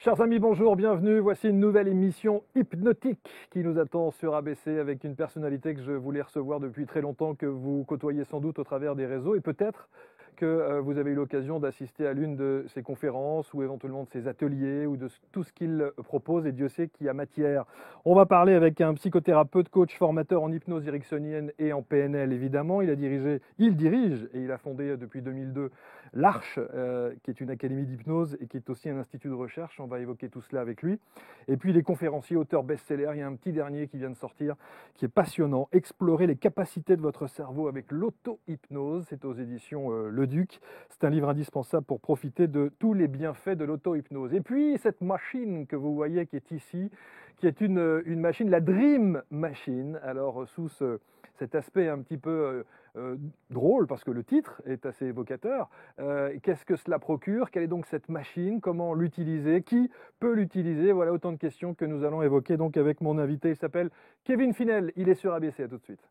Chers amis, bonjour, bienvenue. Voici une nouvelle émission hypnotique qui nous attend sur ABC avec une personnalité que je voulais recevoir depuis très longtemps, que vous côtoyez sans doute au travers des réseaux et peut-être que vous avez eu l'occasion d'assister à l'une de ses conférences ou éventuellement de ses ateliers ou de tout ce qu'il propose, et Dieu sait qu'il y a matière. On va parler avec un psychothérapeute, coach, formateur en hypnose ericksonienne et en PNL évidemment. Il dirige et il a fondé depuis 2002 l'Arche, qui est une académie d'hypnose et qui est aussi un institut de recherche. On va évoquer tout cela avec lui. Et puis les conférenciers, auteurs best-sellers. Il y a un petit dernier qui vient de sortir, qui est passionnant. Explorer les capacités de votre cerveau avec l'auto-hypnose. C'est aux éditions Le Duc. C'est un livre indispensable pour profiter de tous les bienfaits de l'auto-hypnose. Et puis cette machine que vous voyez qui est ici, qui est une machine, la Dream Machine. Alors sous cet aspect un petit peu drôle, parce que le titre est assez évocateur. Qu'est-ce que cela procure? Quelle est donc cette machine? Comment l'utiliser? Qui peut l'utiliser? Voilà autant de questions que nous allons évoquer donc avec mon invité. Il s'appelle Kevin Finel. Il est sur ABC. À tout de suite.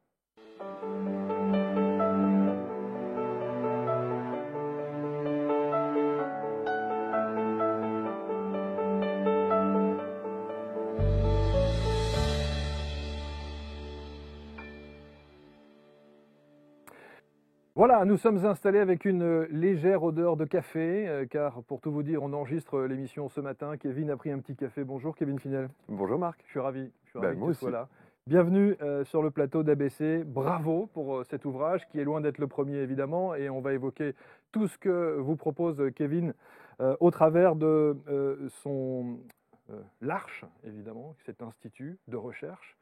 Voilà, nous sommes installés avec une légère odeur de café, car pour tout vous dire, on enregistre l'émission ce matin. Kevin a pris un petit café. Bonjour Kevin Finel. Bonjour Marc. Je suis ravi Moi que tu sois aussi. là. Bienvenue sur le plateau d'ABC. Bravo pour cet ouvrage qui est loin d'être le premier évidemment, et on va évoquer tout ce que vous propose Kevin au travers de son l'Arche évidemment, cet institut de recherche.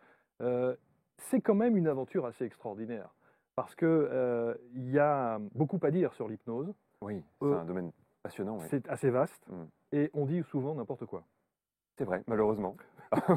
C'est quand même une aventure assez extraordinaire. Parce que il y a beaucoup à dire sur l'hypnose. Oui, c'est un domaine passionnant. Oui. C'est assez vaste Mm. et on dit souvent n'importe quoi. C'est vrai, malheureusement.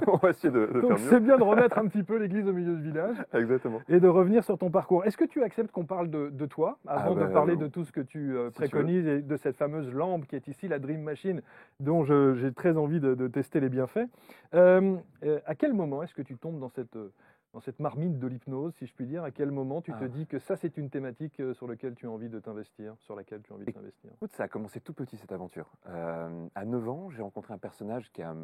On va essayer de Donc faire c'est mieux. bien de remettre un petit peu l'église au milieu du village Exactement. et de revenir sur ton parcours. Est-ce que tu acceptes qu'on parle de toi avant de parler de tout ce que tu si tu veux. préconises et de cette fameuse lampe qui est ici, la Dream Machine, dont j'ai très envie de tester les bienfaits. À quel moment est-ce que tu tombes dans cette marmite de l'hypnose, si je puis dire? À quel moment tu te dis que ça, c'est une thématique sur laquelle tu as envie de t'investir, sur laquelle tu as envie de t'investir? Écoute, ça a commencé tout petit cette aventure. À 9 ans, j'ai rencontré un personnage qui a,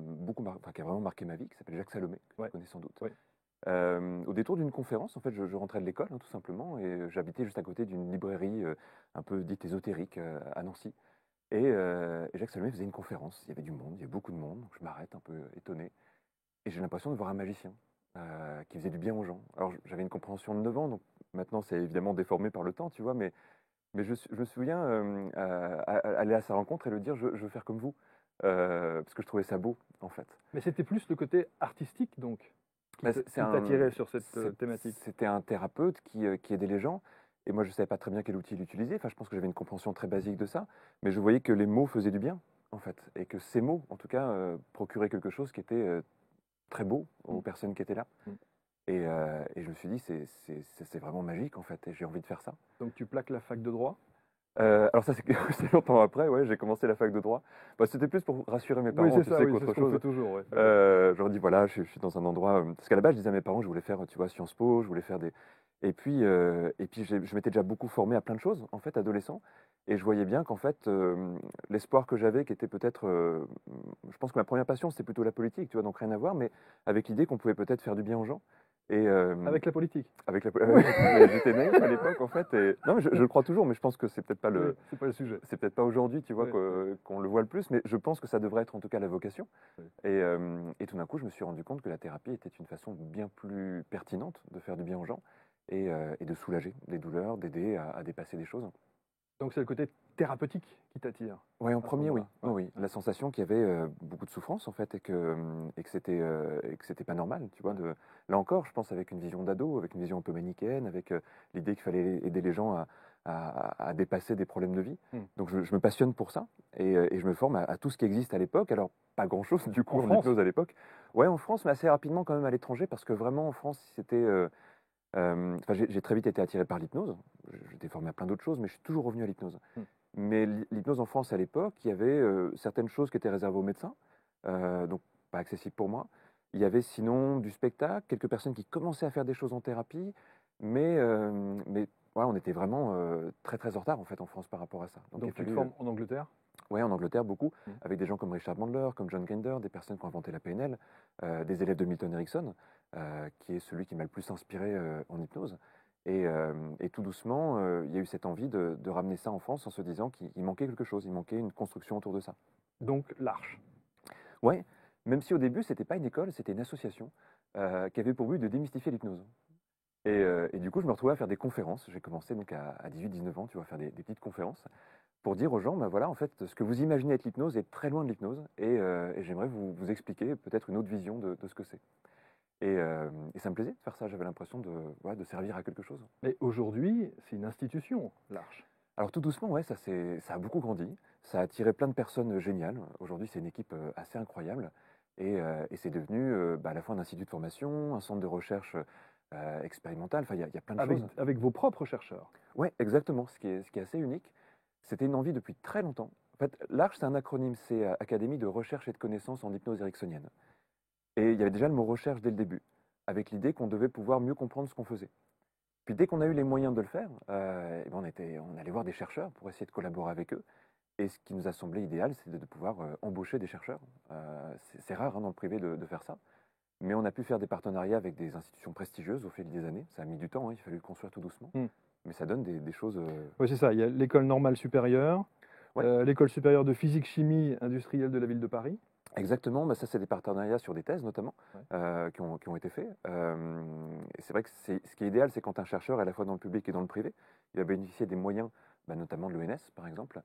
qui a vraiment marqué ma vie, qui s'appelle Jacques Salomé, que Ouais. tu connais sans doute. Ouais. Au détour d'une conférence, en fait, je rentrais de l'école, hein, tout simplement, et j'habitais juste à côté d'une librairie un peu dite ésotérique à Nancy. Et Jacques Salomé faisait une conférence. Il y avait du monde, il y avait beaucoup de monde. Donc je m'arrête un peu étonné. Et j'ai l'impression de voir un magicien qui faisait du bien aux gens. Alors j'avais une compréhension de 9 ans, donc maintenant c'est évidemment déformé par le temps, tu vois, mais je me souviens aller à sa rencontre et lui dire je veux faire comme vous, parce que je trouvais ça beau, en fait. Mais c'était plus le côté artistique, donc, qui Bah, t'attirait sur cette thématique. C'était un thérapeute qui aidait les gens, et moi je ne savais pas très bien quel outil il utilisait, enfin je pense que j'avais une compréhension très basique de ça, mais je voyais que les mots faisaient du bien, en fait, et que ces mots, en tout cas, procuraient quelque chose qui était très beau aux personnes qui étaient là. Mm. Et je me suis dit, c'est vraiment magique, en fait, et j'ai envie de faire ça. Donc tu plaques la fac de droit. Alors ça, c'est c'est longtemps après, ouais, j'ai commencé la fac de droit. Bah, c'était plus pour rassurer mes parents, Oui, c'est tu ça, sais, oui, c'est qu'autre ce qu'on chose. fait toujours. Ouais. Je leur dis, voilà, je suis dans un endroit... parce qu'à la base, je disais à mes parents, je voulais faire, tu vois, Sciences Po, je voulais faire des... Et puis je m'étais déjà beaucoup formé à plein de choses, en fait, adolescent. Et je voyais bien qu'en fait, l'espoir que j'avais, qui était peut-être... je pense que ma première passion, c'était plutôt la politique, tu vois, donc rien à voir, mais avec l'idée qu'on pouvait peut-être faire du bien aux gens. Et, Avec la politique. avec la j'étais naïf à l'époque, en fait. Et... Non, mais je le crois toujours, mais je pense que c'est peut-être pas Oui, c'est pas le sujet. c'est peut-être pas aujourd'hui, tu vois, Ouais, qu'on le voit le plus, mais je pense que ça devrait être en tout cas la vocation. Oui. Et tout d'un coup, je me suis rendu compte que la thérapie était une façon bien plus pertinente de faire du bien aux gens et de soulager des douleurs, d'aider à dépasser des choses. Donc c'est le côté thérapeutique qui t'attire. Oui, en à ce premier, oui. moment-là. Oui, oui. La sensation qu'il y avait beaucoup de souffrance, en fait, et que c'était pas normal, tu vois. Là encore, je pense avec une vision d'ado, avec une vision un peu manichéenne, avec l'idée qu'il fallait aider les gens à dépasser des problèmes de vie. Mm. Donc je me passionne pour ça, et je me forme à tout ce qui existe à l'époque. Alors, pas grand-chose, du coup, En en France? hypnose à l'époque. Ouais, en France, mais assez rapidement quand même à l'étranger, parce que vraiment, en France, c'était... enfin, j'ai très vite été attiré par l'hypnose. J'étais formé à plein d'autres choses, mais je suis toujours revenu à l'hypnose. Mm. Mais l'hypnose en France à l'époque, il y avait certaines choses qui étaient réservées aux médecins, donc pas accessibles pour moi. Il y avait sinon du spectacle, quelques personnes qui commençaient à faire des choses en thérapie, mais voilà, on était vraiment très très en retard en fait en France par rapport à ça. Donc tu te formes en Angleterre? Ouais, en Angleterre, beaucoup, Mmh. avec des gens comme Richard Bandler, comme John Grinder, des personnes qui ont inventé la PNL, des élèves de Milton Erickson, qui est celui qui m'a le plus inspiré en hypnose. Et tout doucement, il y a eu cette envie de ramener ça en France en se disant qu'il manquait quelque chose, il manquait une construction autour de ça. Donc l'Arche. Ouais, même si au début, c'était pas une école, c'était une association qui avait pour but de démystifier l'hypnose. Et du coup, je me retrouvais à faire des conférences. J'ai commencé donc à 18-19 ans, tu vois, à faire des petites conférences pour dire aux gens, ben voilà, en fait, ce que vous imaginez être l'hypnose est très loin de l'hypnose, et j'aimerais vous expliquer peut-être une autre vision de ce que c'est. Et ça me plaisait de faire ça, j'avais l'impression voilà, de servir à quelque chose. Mais aujourd'hui, c'est une institution, l'Arche. Alors tout doucement, ouais, ça a beaucoup grandi, ça a attiré plein de personnes géniales. Aujourd'hui, c'est une équipe assez incroyable, et c'est devenu à la fois un institut de formation, un centre de recherche expérimental, enfin, il y a plein de choses. Avec vos propres chercheurs. Ouais, exactement, ce qui est assez unique. C'était une envie depuis très longtemps. En fait, l'ARCH, c'est un acronyme, c'est Académie de recherche et de connaissances en hypnose ericksonienne. Et il y avait déjà le mot recherche dès le début, avec l'idée qu'on devait pouvoir mieux comprendre ce qu'on faisait. Puis dès qu'on a eu les moyens de le faire, eh ben on allait voir des chercheurs pour essayer de collaborer avec eux. Et ce qui nous a semblé idéal, c'est de pouvoir embaucher des chercheurs. C'est rare, hein, dans le privé de faire ça. Mais on a pu faire des partenariats avec des institutions prestigieuses au fil des années. Ça a mis du temps, hein, il a fallu le construire tout doucement. Mm. Mais ça donne des choses. Oui, c'est ça. Il y a l'école normale supérieure, Ouais. l'école supérieure de physique-chimie industrielle de la ville de Paris. Exactement, ça c'est des partenariats sur des thèses notamment Ouais. qui ont été faits. Et c'est vrai que ce qui est idéal, c'est quand un chercheur est à la fois dans le public et dans le privé, il va bénéficier des moyens, notamment de l'ENS par exemple,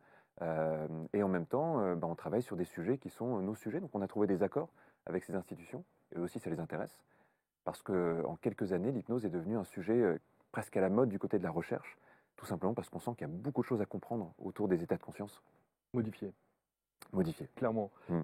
et en même temps, on travaille sur des sujets qui sont nos sujets. Donc on a trouvé des accords avec ces institutions, et eux aussi ça les intéresse, parce qu'en quelques années, l'hypnose est devenue un sujet presque à la mode du côté de la recherche, tout simplement parce qu'on sent qu'il y a beaucoup de choses à comprendre autour des états de conscience Modifié, modifiés. clairement. Mm.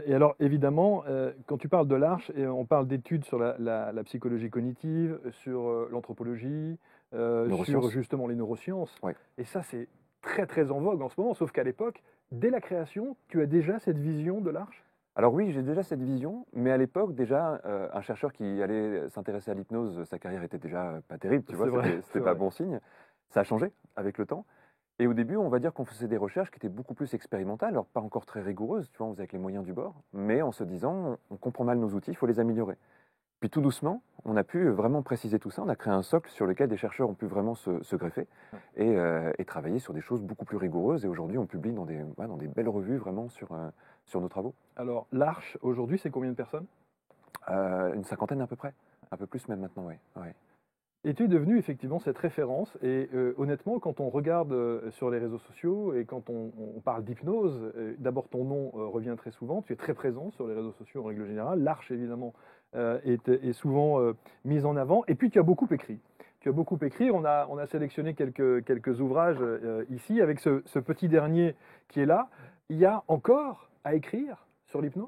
Et alors, évidemment, quand tu parles de l'Arche, on parle d'études sur la psychologie cognitive, sur l'anthropologie, sur Neurosciences. justement les neurosciences. Ouais. Et ça, c'est très, très en vogue en ce moment. Sauf qu'à l'époque, dès la création, tu as déjà cette vision de l'Arche. Alors oui, j'ai déjà cette vision, mais à l'époque, déjà, un chercheur qui allait s'intéresser à l'hypnose, sa carrière était déjà pas terrible, tu vois, C'est vrai, c'était c'est pas vrai. bon signe. Ça a changé avec le temps. Et au début, on va dire qu'on faisait des recherches qui étaient beaucoup plus expérimentales, alors pas encore très rigoureuses, tu vois, on faisait avec les moyens du bord, mais en se disant, on comprend mal nos outils, il faut les améliorer. Puis tout doucement, on a pu vraiment préciser tout ça, on a créé un socle sur lequel des chercheurs ont pu vraiment se greffer et travailler sur des choses beaucoup plus rigoureuses. Et aujourd'hui, on publie dans des belles revues vraiment sur nos travaux. Alors, l'Arche, aujourd'hui, c'est combien de personnes? Une cinquantaine à peu près, un peu plus même maintenant, oui. Ouais. Et tu es devenu effectivement cette référence. Et honnêtement, quand on regarde sur les réseaux sociaux et quand on parle d'hypnose, d'abord ton nom revient très souvent. Tu es très présent sur les réseaux sociaux en règle générale. L'Arche, évidemment, est souvent mise en avant. Et puis tu as beaucoup écrit. Tu as beaucoup écrit. On a sélectionné quelques ouvrages ici. Avec ce petit dernier qui est là, il y a encore à écrire sur l'hypnose?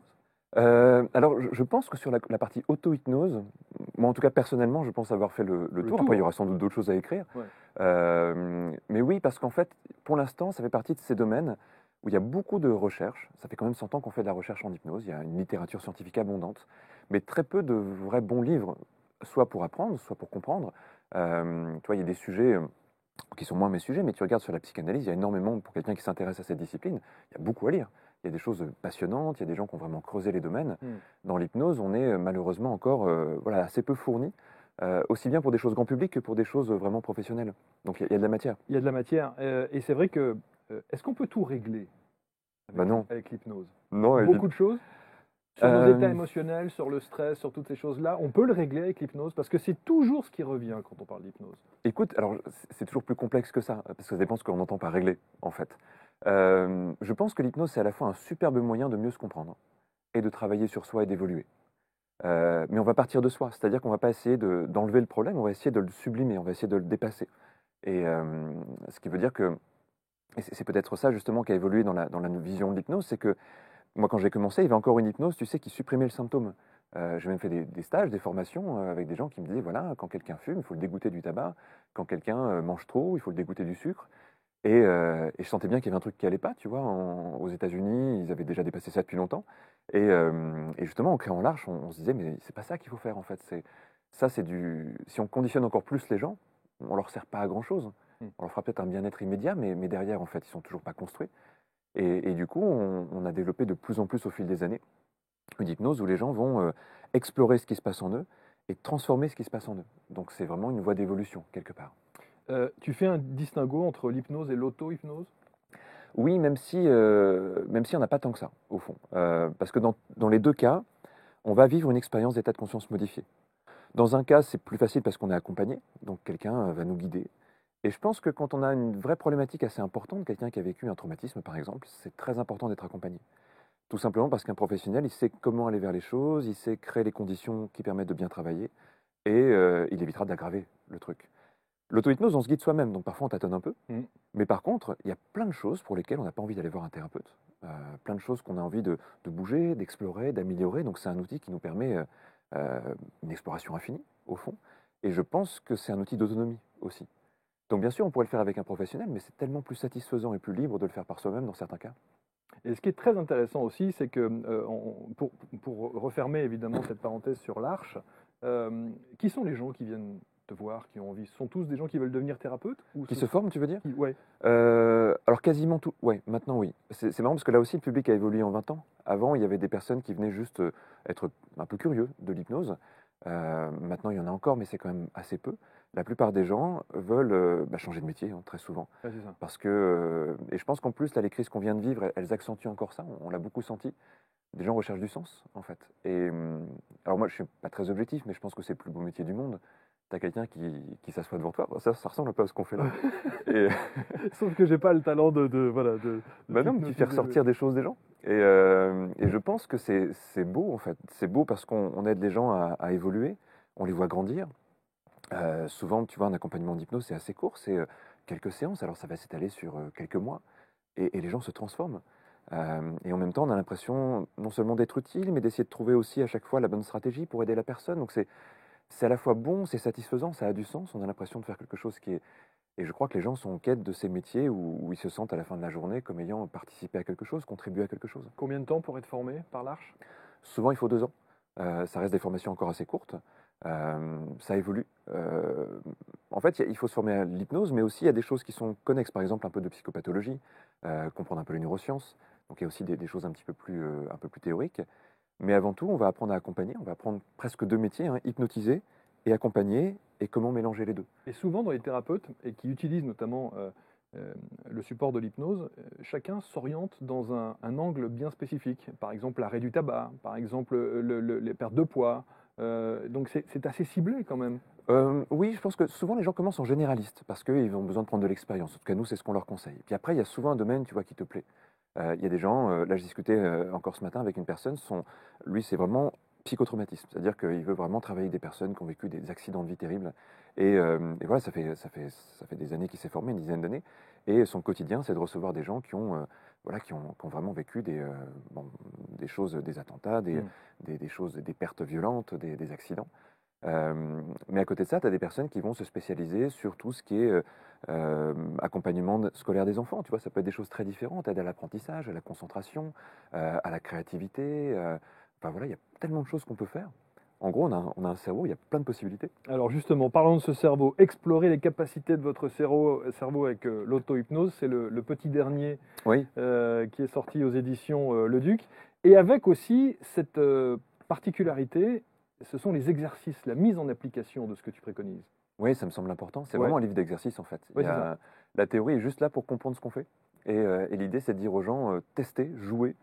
Alors, je pense que sur la partie auto-hypnose, moi en tout cas personnellement, je pense avoir fait le tour. Après, il y aura sans doute d'autres choses à écrire. Ouais. Mais oui, parce qu'en fait, pour l'instant, ça fait partie de ces domaines où il y a beaucoup de recherches. Ça fait quand même 100 ans qu'on fait de la recherche en hypnose. Il y a une littérature scientifique abondante, mais très peu de vrais bons livres, soit pour apprendre, soit pour comprendre. Tu vois, il y a des sujets qui sont moins mes sujets, mais tu regardes sur la psychanalyse, il y a énormément, pour quelqu'un qui s'intéresse à cette discipline, il y a beaucoup à lire. Il y a des choses passionnantes, il y a des gens qui ont vraiment creusé les domaines. Dans l'hypnose, on est malheureusement encore assez peu fourni, aussi bien pour des choses grand public que pour des choses vraiment professionnelles. Donc il y a de la matière. Il y a de la matière. Et c'est vrai que, est-ce qu'on peut tout régler Non. avec l'hypnose? Non, Beaucoup de choses? Sur nos états émotionnels, sur le stress, sur toutes ces choses-là, on peut le régler avec l'hypnose parce que c'est toujours ce qui revient quand on parle d'hypnose. Écoute, alors c'est toujours plus complexe que ça, parce que ça dépend ce qu'on entend par régler, en fait. Je pense que l'hypnose, c'est à la fois un superbe moyen de mieux se comprendre et de travailler sur soi et d'évoluer. Mais on va partir de soi, c'est-à-dire qu'on ne va pas essayer d'enlever le problème, on va essayer de le sublimer, on va essayer de le dépasser. Et ce qui veut dire que, et c'est peut-être ça justement qui a évolué dans la vision de l'hypnose, c'est que moi, quand j'ai commencé, il y avait encore une hypnose, tu sais, qui supprimait le symptôme. J'ai même fait des stages, des formations avec des gens qui me disaient, voilà, quand quelqu'un fume, il faut le dégoûter du tabac. Quand quelqu'un mange trop, il faut le dégoûter du sucre. Et je sentais bien qu'il y avait un truc qui allait pas, tu vois. Aux États-Unis, ils avaient déjà dépassé ça depuis longtemps. Et justement, en créant l'Arche, on se disait, mais c'est pas ça qu'il faut faire, en fait. Si on conditionne encore plus les gens, on leur sert pas à grand-chose. On leur fera peut-être un bien-être immédiat, mais derrière, en fait, ils sont toujours pas construits. Et du coup, on a développé de plus en plus au fil des années une hypnose où les gens vont explorer ce qui se passe en eux et transformer ce qui se passe en eux. Donc c'est vraiment une voie d'évolution, quelque part. Tu fais un distinguo entre l'hypnose et l'auto-hypnose? Oui, même si on n'a pas tant que ça, au fond. Parce que dans les deux cas, on va vivre une expérience d'état de conscience modifié. Dans un cas, c'est plus facile parce qu'on est accompagné, donc quelqu'un va nous guider. Et je pense que quand on a une vraie problématique assez importante, quelqu'un qui a vécu un traumatisme par exemple, c'est très important d'être accompagné. Tout simplement parce qu'un professionnel, il sait comment aller vers les choses, il sait créer les conditions qui permettent de bien travailler, et il évitera d'aggraver le truc. L'auto-hypnose, on se guide soi-même, donc parfois on tâtonne un peu. Mm. Mais par contre, il y a plein de choses pour lesquelles on n'a pas envie d'aller voir un thérapeute. Plein de choses qu'on a envie de bouger, d'explorer, d'améliorer. Donc c'est un outil qui nous permet une exploration infinie, au fond. Et je pense que c'est un outil d'autonomie aussi. Donc bien sûr, on pourrait le faire avec un professionnel, mais c'est tellement plus satisfaisant et plus libre de le faire par soi-même dans certains cas. Et ce qui est très intéressant aussi, c'est que, pour refermer évidemment cette parenthèse sur l'Arche, qui sont les gens qui viennent te voir, qui ont envie? Ce sont tous des gens qui veulent devenir thérapeutes ou Qui se forment, tu veux dire? Ouais. Alors quasiment tout, ouais, maintenant oui. C'est marrant parce que là aussi, le public a évolué en 20 ans. Avant, il y avait des personnes qui venaient juste être un peu curieux de l'hypnose. Maintenant, il y en a encore, mais c'est quand même assez peu. La plupart des gens veulent changer de métier, hein, très souvent. Ouais, c'est ça. Parce que, et je pense qu'en plus, là, les crises qu'on vient de vivre, elles accentuent encore ça. On l'a beaucoup senti. Des gens recherchent du sens, en fait. Et alors moi, je suis pas très objectif, mais je pense que c'est le plus beau métier du monde. Tu as quelqu'un qui s'assoit devant toi. Bon, ça ressemble un peu à ce qu'on fait là. Et, Sauf que j'ai pas le talent voilà, bah non, mais tu fais t'hypnotiser, ressortir des choses des gens. Et je pense que c'est beau, en fait. C'est beau parce qu'on aide les gens à évoluer, on les voit grandir. Souvent, tu vois, un accompagnement d'hypnose, c'est assez court, c'est quelques séances, alors ça va s'étaler sur quelques mois, et les gens se transforment. Et en même temps, on a l'impression non seulement d'être utile, mais d'essayer de trouver aussi à chaque fois la bonne stratégie pour aider la personne. Donc c'est à la fois bon, c'est satisfaisant, ça a du sens, on a l'impression de faire quelque chose qui est... Et je crois que les gens sont en quête de ces métiers où ils se sentent à la fin de la journée comme ayant participé à quelque chose, contribué à quelque chose. Combien de temps pour être formé par l'Arche? Souvent, il faut 2 ans. Ça reste des formations encore assez courtes. Ça évolue. En fait, il faut se former à l'hypnose, mais aussi il y a des choses qui sont connexes, par exemple un peu de psychopathologie, comprendre un peu les neurosciences. Donc il y a aussi des choses un peu plus théoriques. Mais avant tout, on va apprendre à accompagner. On va apprendre presque 2 métiers, hein, hypnotiser et accompagner, et comment mélanger les deux. Et souvent, dans les thérapeutes, et qui utilisent notamment le support de l'hypnose, chacun s'oriente dans un angle bien spécifique. Par exemple, l'arrêt du tabac, par exemple, les pertes de poids. Donc c'est assez ciblé quand même. Oui, je pense que souvent les gens commencent en généraliste parce qu'ils ont besoin de prendre de l'expérience. En tout cas, nous, c'est ce qu'on leur conseille. Puis après, il y a souvent un domaine, tu vois, qui te plaît. Il y a des gens, là, je discutais encore ce matin avec une personne, lui, c'est vraiment psychotraumatisme. C'est-à-dire qu'il veut vraiment travailler avec des personnes qui ont vécu des accidents de vie terribles. Et voilà, ça fait des années qu'il s'est formé, une dizaine d'années. Et son quotidien, c'est de recevoir des gens voilà, qui ont vraiment vécu des choses, des attentats, des choses, des pertes violentes, des accidents. Mais à côté de ça, tu as des personnes qui vont se spécialiser sur tout ce qui est accompagnement scolaire des enfants. Tu vois, ça peut être des choses très différentes, aide à l'apprentissage, à la concentration, à la créativité. Enfin voilà, il y a tellement de choses qu'on peut faire. En gros, on a un cerveau, il y a plein de possibilités. Alors justement, parlons de ce cerveau. Explorer les capacités de votre cerveau avec l'auto-hypnose, c'est le petit dernier Oui, qui est sorti aux éditions Le Duc. Et avec aussi cette particularité, ce sont les exercices, la mise en application de ce que tu préconises. oui, ça me semble important. C'est Ouais. vraiment un livre d'exercice en fait. Ouais, c'est ça. La théorie est juste là pour comprendre ce qu'on fait. Et l'idée, c'est de dire aux gens, testez, jouez.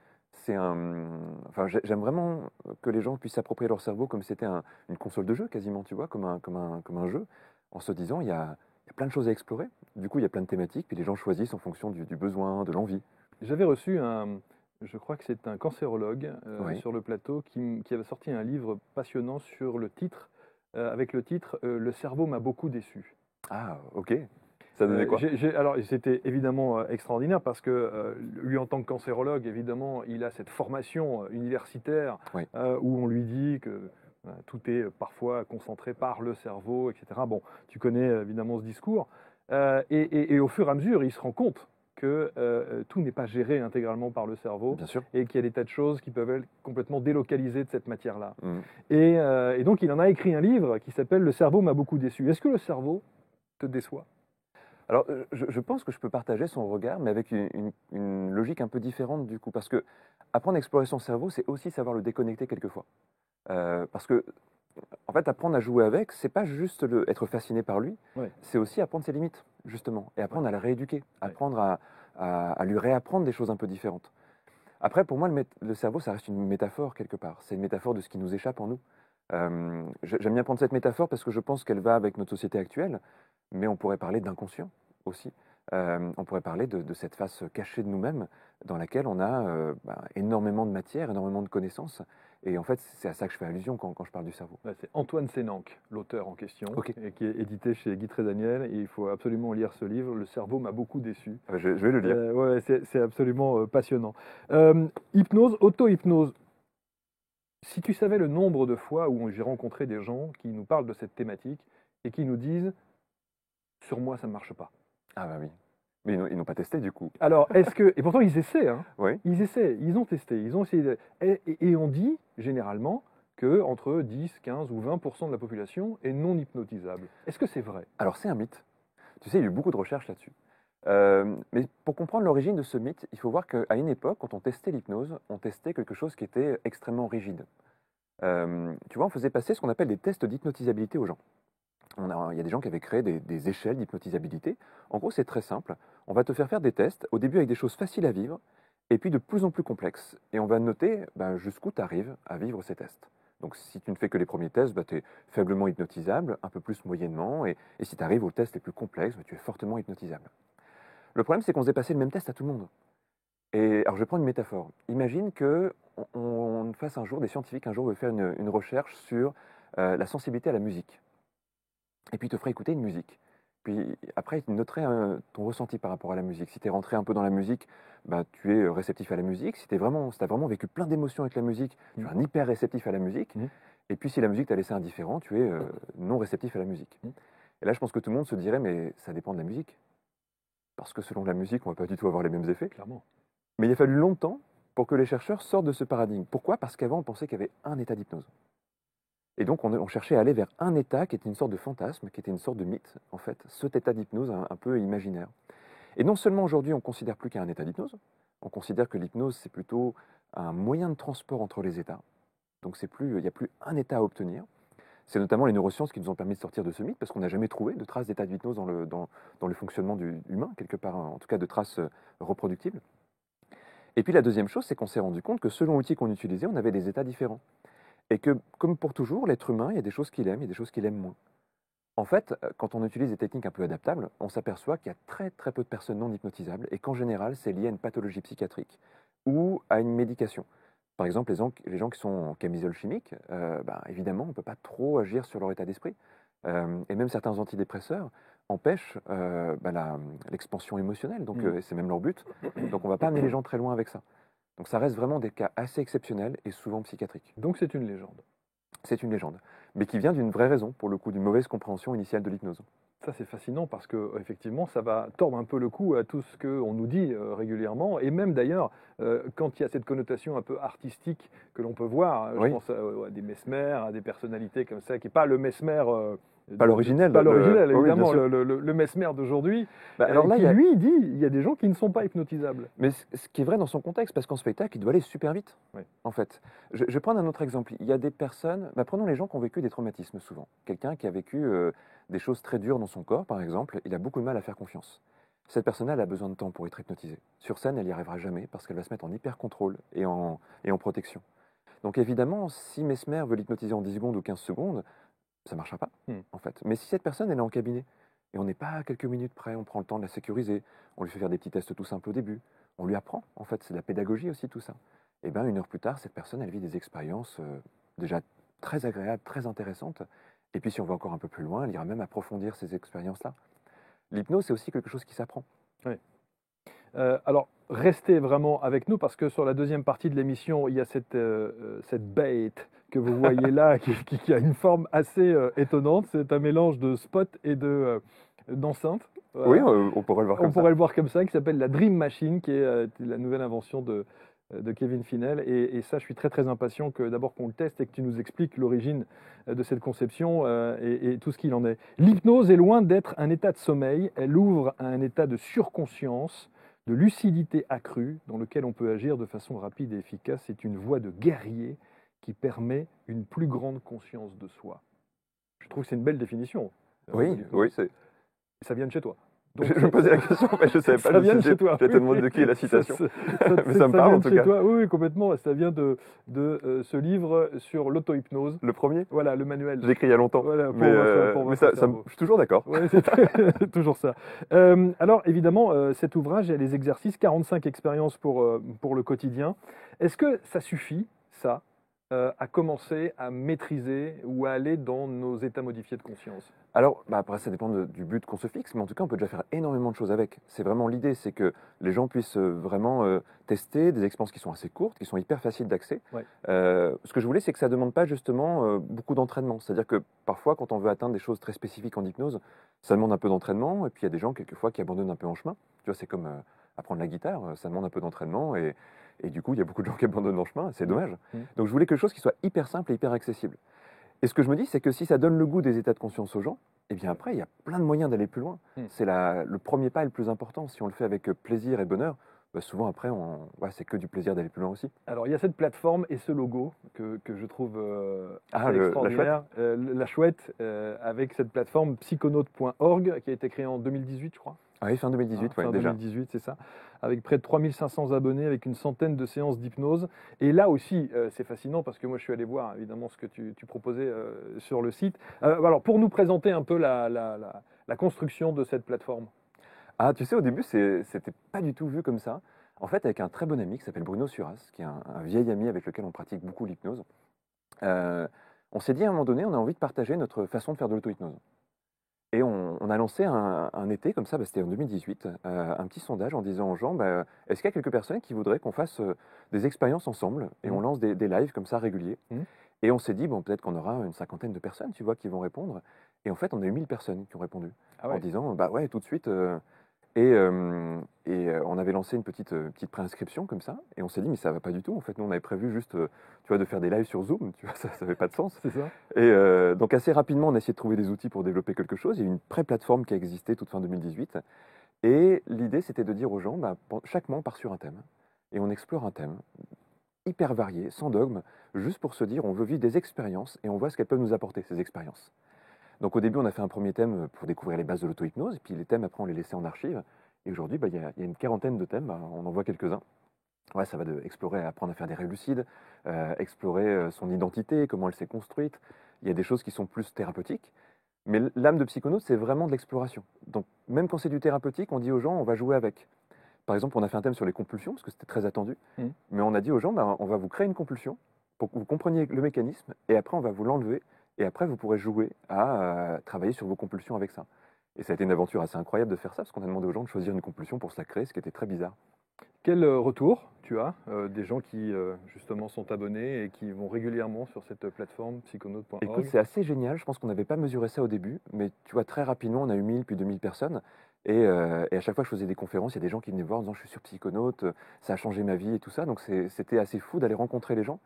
Enfin, j'aime vraiment que les gens puissent s'approprier leur cerveau comme si c'était une console de jeu quasiment, tu vois, comme un jeu, en se disant, il y a plein de choses à explorer. Du coup, il y a plein de thématiques, puis les gens choisissent en fonction du besoin, de l'envie. J'avais reçu je crois que c'est un cancérologue Oui. sur le plateau qui avait sorti un livre passionnant sur le titre, avec le titre Le cerveau m'a beaucoup déçu. Ah, ok. Ça donnait quoi? Alors, c'était évidemment extraordinaire parce que lui, en tant que cancérologue, évidemment, il a cette formation universitaire Oui. où on lui dit que tout est parfois concentré par le cerveau, etc. Bon, tu connais évidemment ce discours. Et au fur et à mesure, il se rend compte que tout n'est pas géré intégralement par le cerveau Bien sûr. et qu'il y a des tas de choses qui peuvent être complètement délocalisées de cette matière-là. Mhm. Et donc, il en a écrit un livre qui s'appelle Le cerveau m'a beaucoup déçu. Est-ce que le cerveau te déçoit? Alors, je pense que je peux partager son regard, mais avec une logique un peu différente du coup. Parce que apprendre à explorer son cerveau, c'est aussi savoir le déconnecter quelquefois. Parce que, en fait, apprendre à jouer avec, c'est pas juste être fasciné par lui, Ouais. c'est aussi apprendre ses limites, justement, et apprendre à le rééduquer, Ouais. apprendre à lui réapprendre des choses un peu différentes. Après, pour moi, le cerveau, ça reste une métaphore quelque part. C'est une métaphore de ce qui nous échappe en nous. J'aime bien prendre cette métaphore parce que je pense qu'elle va avec notre société actuelle, mais on pourrait parler d'inconscient aussi. On pourrait parler de cette face cachée de nous-mêmes dans laquelle on a énormément de matière, énormément de connaissances. Et en fait, c'est à ça que je fais allusion quand je parle du cerveau. Ouais, c'est Antoine Sénanque, l'auteur en question, Ok. et qui est édité chez Guy Trédaniel. Et il faut absolument lire ce livre. Le cerveau m'a beaucoup déçu. Je vais le lire. Ouais, c'est absolument passionnant. Hypnose, auto-hypnose. Si tu savais le nombre de fois où j'ai rencontré des gens qui nous parlent de cette thématique et qui nous disent sur moi ça ne marche pas. Ah bah oui. Mais ils n'ont pas testé du coup. Alors est-ce que et pourtant ils essaient, hein, Oui. ils essaient, ils ont testé, ils ont essayé et on dit généralement que entre 10, 15 ou 20% de la population est non hypnotisable. Est-ce que c'est vrai? Alors c'est un mythe. Tu sais, il y a eu beaucoup de recherches là-dessus. Mais pour comprendre l'origine de ce mythe, il faut voir qu'à une époque, quand on testait l'hypnose, on testait quelque chose qui était extrêmement rigide. Tu vois, on faisait passer ce qu'on appelle des tests d'hypnotisabilité aux gens. Il y a des gens qui avaient créé des échelles d'hypnotisabilité. En gros, c'est très simple. On va te faire des tests, au début avec des choses faciles à vivre, et puis de plus en plus complexes. Et on va noter jusqu'où tu arrives à vivre ces tests. Donc si tu ne fais que les premiers tests, tu es faiblement hypnotisable, un peu plus moyennement, et si tu arrives aux tests les plus complexes, tu es fortement hypnotisable. Le problème, c'est qu'on faisait passer le même test à tout le monde. Et alors, je vais prendre une métaphore. Imagine que on fasse un jour, des scientifiques un jour veulent faire une recherche sur la sensibilité à la musique. Et puis, ils te feraient écouter une musique. Puis après, ils noteraient ton ressenti par rapport à la musique. Si tu es rentré un peu dans la musique, tu es réceptif à la musique. Si tu as vraiment vécu plein d'émotions avec la musique, tu es un hyper réceptif à la musique. Et puis, si la musique t'a laissé indifférent, tu es non réceptif à la musique. Et là, je pense que tout le monde se dirait, mais ça dépend de la musique. Parce que selon la musique, on ne va pas du tout avoir les mêmes effets. Clairement. Mais il a fallu longtemps pour que les chercheurs sortent de ce paradigme. Pourquoi? Parce qu'avant, on pensait qu'il y avait un état d'hypnose. Et donc, on cherchait à aller vers un état qui était une sorte de fantasme, qui était une sorte de mythe, en fait, cet état d'hypnose un peu imaginaire. Et non seulement aujourd'hui, on ne considère plus qu'il y a un état d'hypnose, on considère que l'hypnose, c'est plutôt un moyen de transport entre les états. Donc, il n'y a plus un état à obtenir. C'est notamment les neurosciences qui nous ont permis de sortir de ce mythe, parce qu'on n'a jamais trouvé de traces d'état d'hypnose dans le fonctionnement humain, quelque part, en tout cas de traces reproductibles. Et puis la deuxième chose, c'est qu'on s'est rendu compte que selon l'outil qu'on utilisait, on avait des états différents. Et que, comme pour toujours, l'être humain, il y a des choses qu'il aime, il y a des choses qu'il aime moins. En fait, quand on utilise des techniques un peu adaptables, on s'aperçoit qu'il y a très très peu de personnes non hypnotisables et qu'en général, c'est lié à une pathologie psychiatrique ou à une médication. Par exemple, les gens qui sont en camisole chimique, évidemment, on ne peut pas trop agir sur leur état d'esprit. Et même certains antidépresseurs empêchent l'expansion émotionnelle, donc c'est même leur but. Donc on ne va pas amener les gens très loin avec ça. Donc ça reste vraiment des cas assez exceptionnels et souvent psychiatriques. Donc c'est une légende. C'est une légende, mais qui vient d'une vraie raison, pour le coup, d'une mauvaise compréhension initiale de l'hypnose. Ça, c'est fascinant parce que effectivement, ça va tordre un peu le cou à tout ce qu'on nous dit régulièrement. Et même d'ailleurs, quand il y a cette connotation un peu artistique que l'on peut voir, Oui. je pense à des Mesmer, à des personnalités comme ça, qui n'est pas le Mesmer. Pas l'originel. Pas l'originel, oui, évidemment, bien sûr. le Mesmer d'aujourd'hui. Alors là, lui, il dit il y a des gens qui ne sont pas hypnotisables. Mais ce qui est vrai dans son contexte, parce qu'en spectacle, il doit aller super vite, Oui. en fait. Je vais prendre un autre exemple. Il y a des personnes, prenons les gens qui ont vécu des traumatismes souvent. Quelqu'un qui a vécu des choses très dures dans son corps, par exemple, il a beaucoup de mal à faire confiance. Cette personne-là, elle a besoin de temps pour être hypnotisée. Sur scène, elle n'y arrivera jamais parce qu'elle va se mettre en hyper-contrôle et en protection. Donc évidemment, si Mesmer veut l'hypnotiser en 10 secondes ou 15 secondes, ça ne marchera pas, en fait. Mais si cette personne, elle est en cabinet, et on n'est pas à quelques minutes près, on prend le temps de la sécuriser, on lui fait faire des petits tests tout simples au début, on lui apprend, en fait, c'est de la pédagogie aussi tout ça. Et bien, 1 heure plus tard, cette personne, elle vit des expériences déjà très agréables, très intéressantes, et puis si on va encore un peu plus loin, elle ira même approfondir ces expériences-là. L'hypnose, c'est aussi quelque chose qui s'apprend. Oui. Alors, restez vraiment avec nous parce que sur la deuxième partie de l'émission, il y a cette bête que vous voyez là qui a une forme assez étonnante. C'est un mélange de spot et d'enceinte. Voilà. Oui, on pourrait le voir comme ça. On pourrait le voir comme ça, qui s'appelle la Dream Machine, qui est la nouvelle invention de de Kevin Finel. Et ça, je suis très très impatient que d'abord qu'on le teste et que tu nous expliques l'origine de cette conception et tout ce qu'il en est. L'hypnose est loin d'être un état de sommeil, elle ouvre à un état de surconscience, de lucidité accrue, dans lequel on peut agir de façon rapide et efficace. C'est une voie de guerrier qui permet une plus grande conscience de soi. Je trouve que c'est une belle définition. Oui, oui, c'est. Ça vient de chez toi. Donc, je me posais la question, mais je ne savais pas. Ça vient de chez toi. Je te demande de qui est la citation. Mais ça me ça parle vient en de tout chez cas. toi. Oui, oui, complètement. Ça vient de ce livre sur l'auto-hypnose. Le premier. Voilà, le manuel. J'ai écrit il y a longtemps. Voilà, mais ça, je suis toujours d'accord. Ouais, c'est toujours ça. Alors, évidemment, cet ouvrage, il y a les exercices, 45 expériences pour le quotidien. Est-ce que ça suffit, ça, à commencer à maîtriser ou à aller dans nos états modifiés de conscience? Alors, après, ça dépend du but qu'on se fixe, mais en tout cas, on peut déjà faire énormément de choses avec. C'est vraiment l'idée, c'est que les gens puissent vraiment tester des expériences qui sont assez courtes, qui sont hyper faciles d'accès. Ouais. Ce que je voulais, c'est que ça ne demande pas justement beaucoup d'entraînement. C'est-à-dire que parfois, quand on veut atteindre des choses très spécifiques en hypnose, ça demande un peu d'entraînement, et puis il y a des gens, quelquefois, qui abandonnent un peu en chemin. Tu vois, c'est comme apprendre la guitare, ça demande un peu d'entraînement, et du coup, il y a beaucoup de gens qui abandonnent en chemin, c'est dommage. Donc, je voulais quelque chose qui soit hyper simple et hyper accessible. Et ce que je me dis, c'est que si ça donne le goût des états de conscience aux gens, eh bien après, il y a plein de moyens d'aller plus loin. C'est le premier pas est le plus important. Si on le fait avec plaisir et bonheur, souvent après, c'est que du plaisir d'aller plus loin aussi. Alors, il y a cette plateforme et ce logo que je trouve extraordinaire. La chouette, avec cette plateforme psychonaute.org qui a été créée en 2018, je crois. Ah oui, fin 2018, fin déjà. 2018, c'est ça. Avec près de 3500 abonnés, avec une centaine de séances d'hypnose. Et là aussi, c'est fascinant parce que moi, je suis allé voir évidemment ce que tu proposais sur le site. Alors, pour nous présenter un peu la construction de cette plateforme. Ah, tu sais, au début, c'était pas du tout vu comme ça. En fait, avec un très bon ami qui s'appelle Bruno Suras, qui est un vieil ami avec lequel on pratique beaucoup l'hypnose, on s'est dit à un moment donné, on a envie de partager notre façon de faire de l'auto-hypnose. Et on a lancé un été, comme ça, c'était en 2018, un petit sondage en disant aux gens, est-ce qu'il y a quelques personnes qui voudraient qu'on fasse des expériences ensemble? Et on lance des lives comme ça réguliers. Et on s'est dit, peut-être qu'on aura une cinquantaine de personnes, tu vois, qui vont répondre. Et en fait, on a eu 1000 personnes qui ont répondu. En disant, ouais, tout de suite. On avait lancé une petite préinscription comme ça, et on s'est dit, mais ça va pas du tout. En fait, nous, on avait prévu juste, tu vois, de faire des lives sur Zoom, tu vois, ça n'avait pas de sens. C'est ça. Et donc, assez rapidement, on a essayé de trouver des outils pour développer quelque chose. Il y a eu une pré-plateforme qui a existé toute fin 2018. Et l'idée, c'était de dire aux gens, chaque mois, on part sur un thème, et on explore un thème hyper varié, sans dogme, juste pour se dire, on veut vivre des expériences, et on voit ce qu'elles peuvent nous apporter, ces expériences. Donc au début, on a fait un premier thème pour découvrir les bases de l'auto-hypnose, et puis les thèmes, après, on les laissait en archive. Et aujourd'hui, il y a une quarantaine de thèmes, on en voit quelques-uns. Ouais, ça va explorer, apprendre à faire des rêves lucides, explorer son identité, comment elle s'est construite. Il y a des choses qui sont plus thérapeutiques. Mais l'âme de Psychonaute, c'est vraiment de l'exploration. Donc même quand c'est du thérapeutique, on dit aux gens, on va jouer avec. Par exemple, on a fait un thème sur les compulsions, parce que c'était très attendu. Mais on a dit aux gens, on va vous créer une compulsion pour que vous compreniez le mécanisme, et après, on va vous l'enlever. Et après, vous pourrez jouer à travailler sur vos compulsions avec ça. Et ça a été une aventure assez incroyable de faire ça, parce qu'on a demandé aux gens de choisir une compulsion pour se la créer, ce qui était très bizarre. Quel retour tu as des gens qui, justement, sont abonnés et qui vont régulièrement sur cette plateforme psychonaute.org? Écoute, c'est assez génial. Je pense qu'on n'avait pas mesuré ça au début, mais tu vois, très rapidement, on a eu 1000 puis 2000 personnes. Et à chaque fois, je faisais des conférences, il y a des gens qui venaient voir en disant « je suis sur Psychonaute, ça a changé ma vie » et tout ça. Donc c'était assez fou d'aller rencontrer les gens.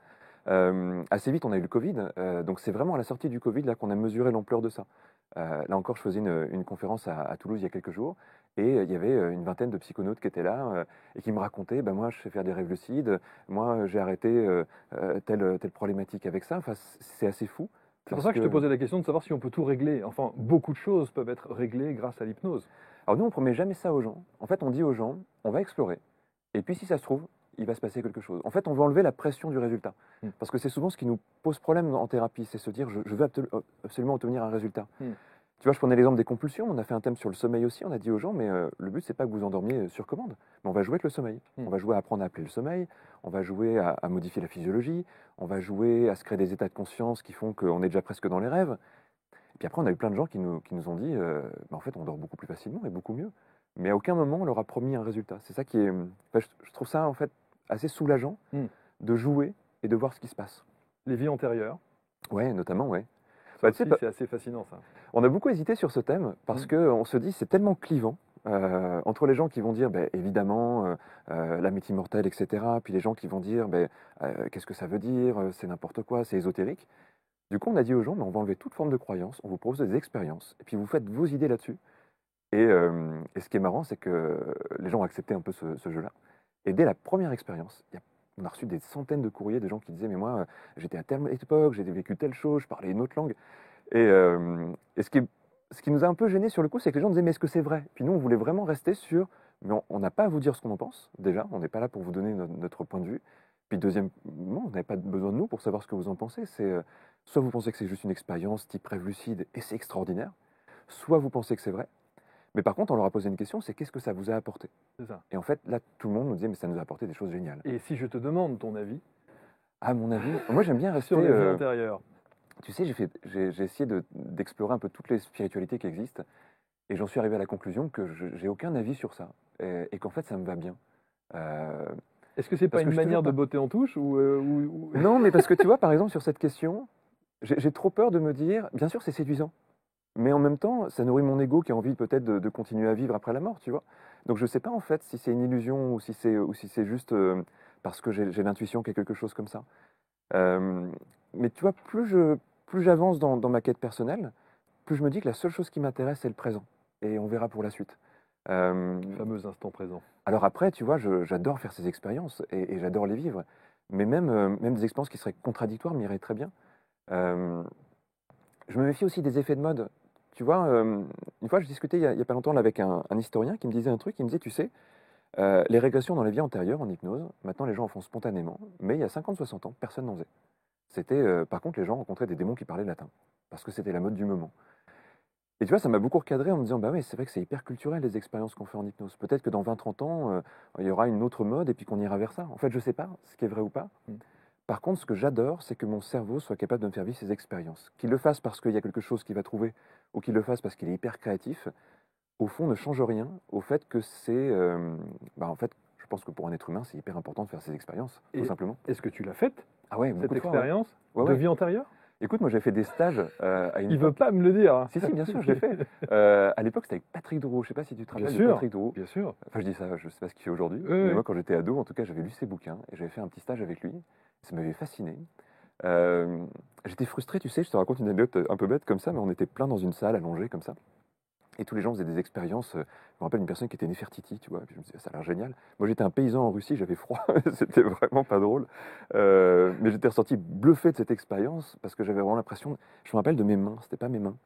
Assez vite, on a eu le Covid, donc c'est vraiment à la sortie du Covid là, qu'on a mesuré l'ampleur de ça. Là encore, je faisais une conférence à Toulouse il y a quelques jours, et il y avait une vingtaine de psychonautes qui étaient là et qui me racontaient, moi je sais faire des rêves lucides, moi j'ai arrêté telle problématique avec ça. Enfin, c'est assez fou. C'est pour ça que je te posais la question de savoir si on peut tout régler. Enfin, beaucoup de choses peuvent être réglées grâce à l'hypnose. Alors nous, on ne promet jamais ça aux gens. En fait, on dit aux gens, on va explorer, et puis si ça se trouve, il va se passer quelque chose. En fait, on veut enlever la pression du résultat. Parce que c'est souvent ce qui nous pose problème en thérapie, c'est se dire je veux absolument obtenir un résultat. Tu vois, je prenais l'exemple des compulsions, on a fait un thème sur le sommeil aussi, on a dit aux gens, mais le but, c'est pas que vous endormiez sur commande, mais on va jouer avec le sommeil. On va jouer à apprendre à appeler le sommeil, on va jouer à modifier la physiologie, on va jouer à se créer des états de conscience qui font qu'on est déjà presque dans les rêves. Et puis après, on a eu plein de gens qui nous ont dit, en fait, on dort beaucoup plus facilement et beaucoup mieux. Mais à aucun moment, on leur a promis un résultat. C'est ça qui est... je trouve ça, en fait, assez soulageant de jouer et de voir ce qui se passe. Les vies antérieures. Ouais, notamment, ouais. C'est assez fascinant, ça. On a beaucoup hésité sur ce thème parce qu'on se dit c'est tellement clivant Entre les gens qui vont dire, évidemment, l'amitié mortelle, etc. Puis les gens qui vont dire, qu'est-ce que ça veut dire? C'est n'importe quoi, c'est ésotérique. Du coup, on a dit aux gens, on va enlever toute forme de croyance, on vous propose des expériences, et puis vous faites vos idées là-dessus. Et ce qui est marrant, c'est que les gens ont accepté un peu ce jeu-là. Et dès la première expérience, on a reçu des centaines de courriers de gens qui disaient, mais moi, j'étais à telle époque, j'ai vécu telle chose, je parlais une autre langue. Et ce qui nous a un peu gênés sur le coup, c'est que les gens disaient, mais est-ce que c'est vrai? Puis nous, on voulait vraiment rester sur, mais on n'a pas à vous dire ce qu'on en pense, déjà, on n'est pas là pour vous donner notre point de vue. Puis deuxièmement, on n'avait pas besoin de nous pour savoir ce que vous en pensez. Soit vous pensez que c'est juste une expérience type rêve lucide et c'est extraordinaire, soit vous pensez que c'est vrai. Mais par contre, on leur a posé une question, c'est qu'est-ce que ça vous a apporté? C'est ça. Et en fait, là, tout le monde nous disait, mais ça nous a apporté des choses géniales. Et si je te demande ton avis À mon avis, moi j'aime bien rester... sur la vie antérieure. Tu sais, j'ai essayé d'explorer un peu toutes les spiritualités qui existent, et j'en suis arrivé à la conclusion que j'ai aucun avis sur ça, et qu'en fait ça me va bien. Euh, Est-ce que c'est pas parce que une je suis manière toujours de botter en touche ou- Non, mais parce que tu vois, par exemple, sur cette question, j'ai trop peur de me dire, bien sûr c'est séduisant, mais en même temps, ça nourrit mon ego qui a envie peut-être de continuer à vivre après la mort, tu vois. Donc je sais pas en fait si c'est une illusion ou si c'est juste parce que j'ai l'intuition qu'il y a quelque chose comme ça. Euh, mais tu vois, plus j'avance dans ma quête personnelle, plus je me dis que la seule chose qui m'intéresse, c'est le présent. Et on verra pour la suite. Le fameux instant présent. Alors après, tu vois, j'adore faire ces expériences et j'adore les vivre. Mais même des expériences qui seraient contradictoires m'iraient très bien. Euh, je me méfie aussi des effets de mode. Tu vois, une fois, je discutais il y a pas longtemps là, avec un historien qui me disait un truc. Il me disait, tu sais, les régressions dans les vies antérieures en hypnose, maintenant les gens en font spontanément. Mais il y a 50-60 ans, personne n'en faisait. Par contre, les gens rencontraient des démons qui parlaient latin. Parce que c'était la mode du moment. Et tu vois, ça m'a beaucoup recadré en me disant, bah oui, c'est vrai que c'est hyper culturel les expériences qu'on fait en hypnose. Peut-être que dans 20-30 ans, il y aura une autre mode et puis qu'on ira vers ça. En fait, je sais pas ce qui est vrai ou pas. Mm. Par contre, ce que j'adore, c'est que mon cerveau soit capable de me faire vivre ces expériences. Qu'il le fasse parce qu'il y a quelque chose qu'il va trouver ou qu'il le fasse parce qu'il est hyper créatif, au fond, ne change rien au fait que en fait, je pense que pour un être humain, c'est hyper important de faire ces expériences, tout Et simplement. est-ce que tu l'as faite, Ah ouais, cette beaucoup de fois, ouais. expérience Ouais, de ouais. vie antérieure? Écoute, moi j'ai fait des stages à une Il veut époque. pas me le dire. Si, si, bien sûr, je l'ai fait. À l'époque, c'était avec Patrick Drouot. Je sais pas si tu te Bien rappelles de sûr, Patrick Drouot. bien sûr. Enfin, je dis ça, je sais pas ce qu'il fait aujourd'hui. Oui, Mais oui. moi, quand j'étais ado, en tout cas, j'avais lu ses bouquins et j'avais fait un petit stage avec lui. Ça m'avait fasciné. Euh, J'étais frustré, tu sais, je te raconte une anecdote un peu bête comme ça, mais on était plein dans une salle allongée comme ça. Et tous les gens faisaient des expériences. Je me rappelle une personne qui était Néfertiti, tu vois. Puis je me disais, ça a l'air génial. Moi, j'étais un paysan en Russie, j'avais froid. C'était vraiment pas drôle. Mais j'étais ressorti bluffé de cette expérience parce que j'avais vraiment l'impression. Je me rappelle de mes mains, c'était pas mes mains.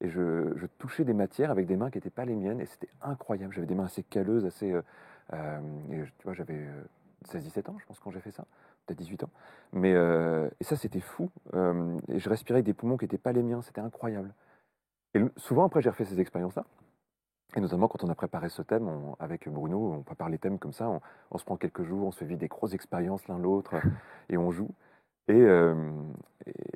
Et je touchais des matières avec des mains qui n'étaient pas les miennes. Et c'était incroyable. J'avais des mains assez calleuses, assez. Tu vois, j'avais 16-17 ans, je pense, quand j'ai fait ça. Peut-être 18 ans. Et ça, c'était fou. Et je respirais avec des poumons qui n'étaient pas les miens. C'était incroyable. Et souvent, après, j'ai refait ces expériences-là. Et notamment, quand on a préparé ce thème, avec Bruno, on prépare les thèmes comme ça, on se prend quelques jours, on se fait vivre des grosses expériences l'un l'autre, et on joue. Et, euh,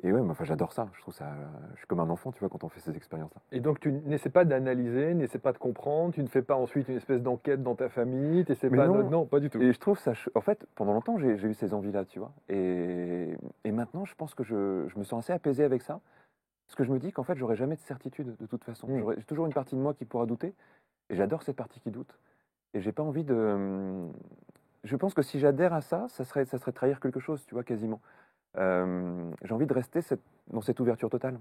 et ouais, mais enfin, j'adore ça. Je trouve ça. Je suis comme un enfant, tu vois, quand on fait ces expériences-là. Et donc tu n'essaies pas d'analyser, n'essaies pas de comprendre, tu ne fais pas ensuite une espèce d'enquête dans ta famille, tu n'essaies Mais pas... non. Non, pas du tout. Et je trouve ça. En fait, pendant longtemps, j'ai eu ces envies-là, tu vois. Et maintenant, je pense que je me sens assez apaisé avec ça. Parce que je me dis qu'en fait, j'aurai jamais de certitude de toute façon. Mm. J'ai toujours une partie de moi qui pourra douter. Et j'adore cette partie qui doute. Et j'ai pas envie de. Je pense que si j'adhère à ça, ça serait trahir quelque chose, tu vois, quasiment. J'ai envie de rester dans cette ouverture totale.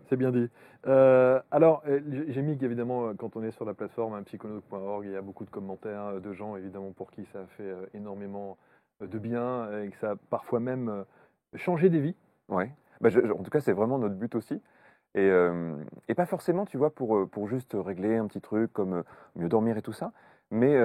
C'est bien dit. J'ai mis qu'évidemment, quand on est sur la plateforme psychonautes.org, il y a beaucoup de commentaires de gens, évidemment, pour qui ça a fait énormément de bien et que ça a parfois même changé des vies. Ouais. En tout cas, c'est vraiment notre but aussi. Et pas forcément, tu vois, pour juste régler un petit truc comme mieux dormir et tout ça, mais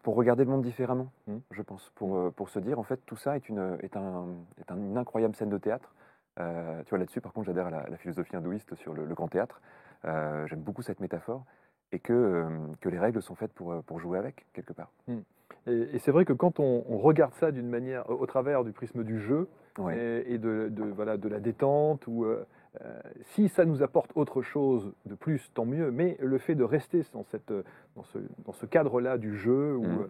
pour regarder le monde différemment, Mm. je pense. Pour se dire, en fait, tout ça une incroyable scène de théâtre. Tu vois, là-dessus, par contre, j'adhère à la philosophie hindouiste sur le grand théâtre. J'aime beaucoup cette métaphore et que les règles sont faites pour jouer avec, quelque part. Mm. Et c'est vrai que quand on regarde ça d'une manière, au travers du prisme du jeu Ouais. et voilà, de la détente, ou si ça nous apporte autre chose de plus, tant mieux, mais le fait de rester dans ce cadre-là du jeu, où, Mhm.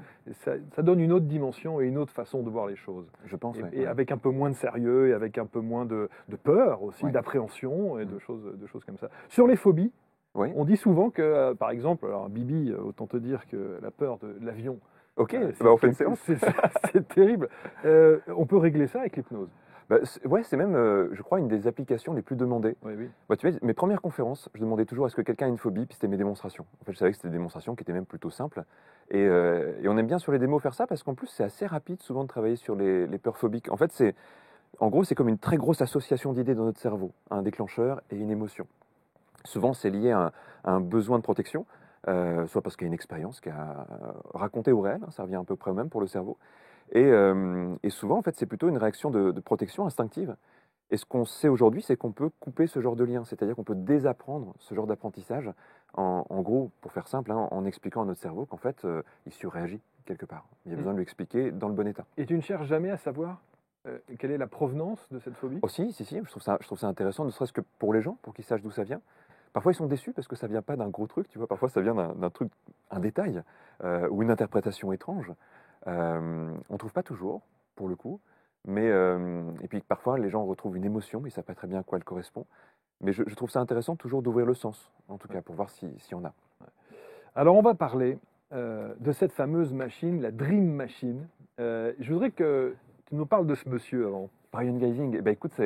ça donne une autre dimension et une autre façon de voir les choses. Je pense, ouais. Et avec un peu moins de sérieux et avec un peu moins de peur aussi, Ouais. d'appréhension et Mhm. de choses comme ça. Sur les phobies, Oui. On dit souvent que, par exemple, alors Bibi, autant te dire que la peur de l'avion, Ok, c'est on fait une séance. c'est terrible. On peut régler ça avec l'hypnose. Ouais, c'est même, je crois, une des applications les plus demandées. Oui, oui. Tu vois, mes premières conférences, je demandais toujours est-ce que quelqu'un a une phobie, puis c'était mes démonstrations. En fait, je savais que c'était des démonstrations qui étaient même plutôt simples. Et on aime bien sur les démos faire ça parce qu'en plus, c'est assez rapide souvent de travailler sur les peurs phobiques. En fait, en gros, c'est comme une très grosse association d'idées dans notre cerveau, un déclencheur et une émotion. Souvent, c'est lié à un besoin de protection, soit parce qu'il y a une expérience qui a raconté au réel, hein, ça revient à peu près au même pour le cerveau. Et souvent, en fait, c'est plutôt une réaction de protection instinctive. Et ce qu'on sait aujourd'hui, c'est qu'on peut couper ce genre de lien, c'est-à-dire qu'on peut désapprendre ce genre d'apprentissage, en gros, pour faire simple, hein, en expliquant à notre cerveau qu'en fait, il surréagit quelque part. Il y a besoin de lui expliquer dans le bon état. Et tu ne cherches jamais à savoir quelle est la provenance de cette phobie? Aussi, si, je trouve ça intéressant, ne serait-ce que pour les gens, pour qu'ils sachent d'où ça vient. Parfois, ils sont déçus parce que ça vient pas d'un gros truc, tu vois. Parfois, ça vient d'un truc, un détail, ou une interprétation étrange. On trouve pas toujours, pour le coup. Et puis parfois, les gens retrouvent une émotion, mais ils savent pas très bien à quoi elle correspond. Mais je trouve ça intéressant toujours d'ouvrir le sens, en tout cas, pour voir si on a. Alors, on va parler de cette fameuse machine, la Dream Machine. Je voudrais que tu nous parles de ce monsieur avant. Brian Geising, écoute,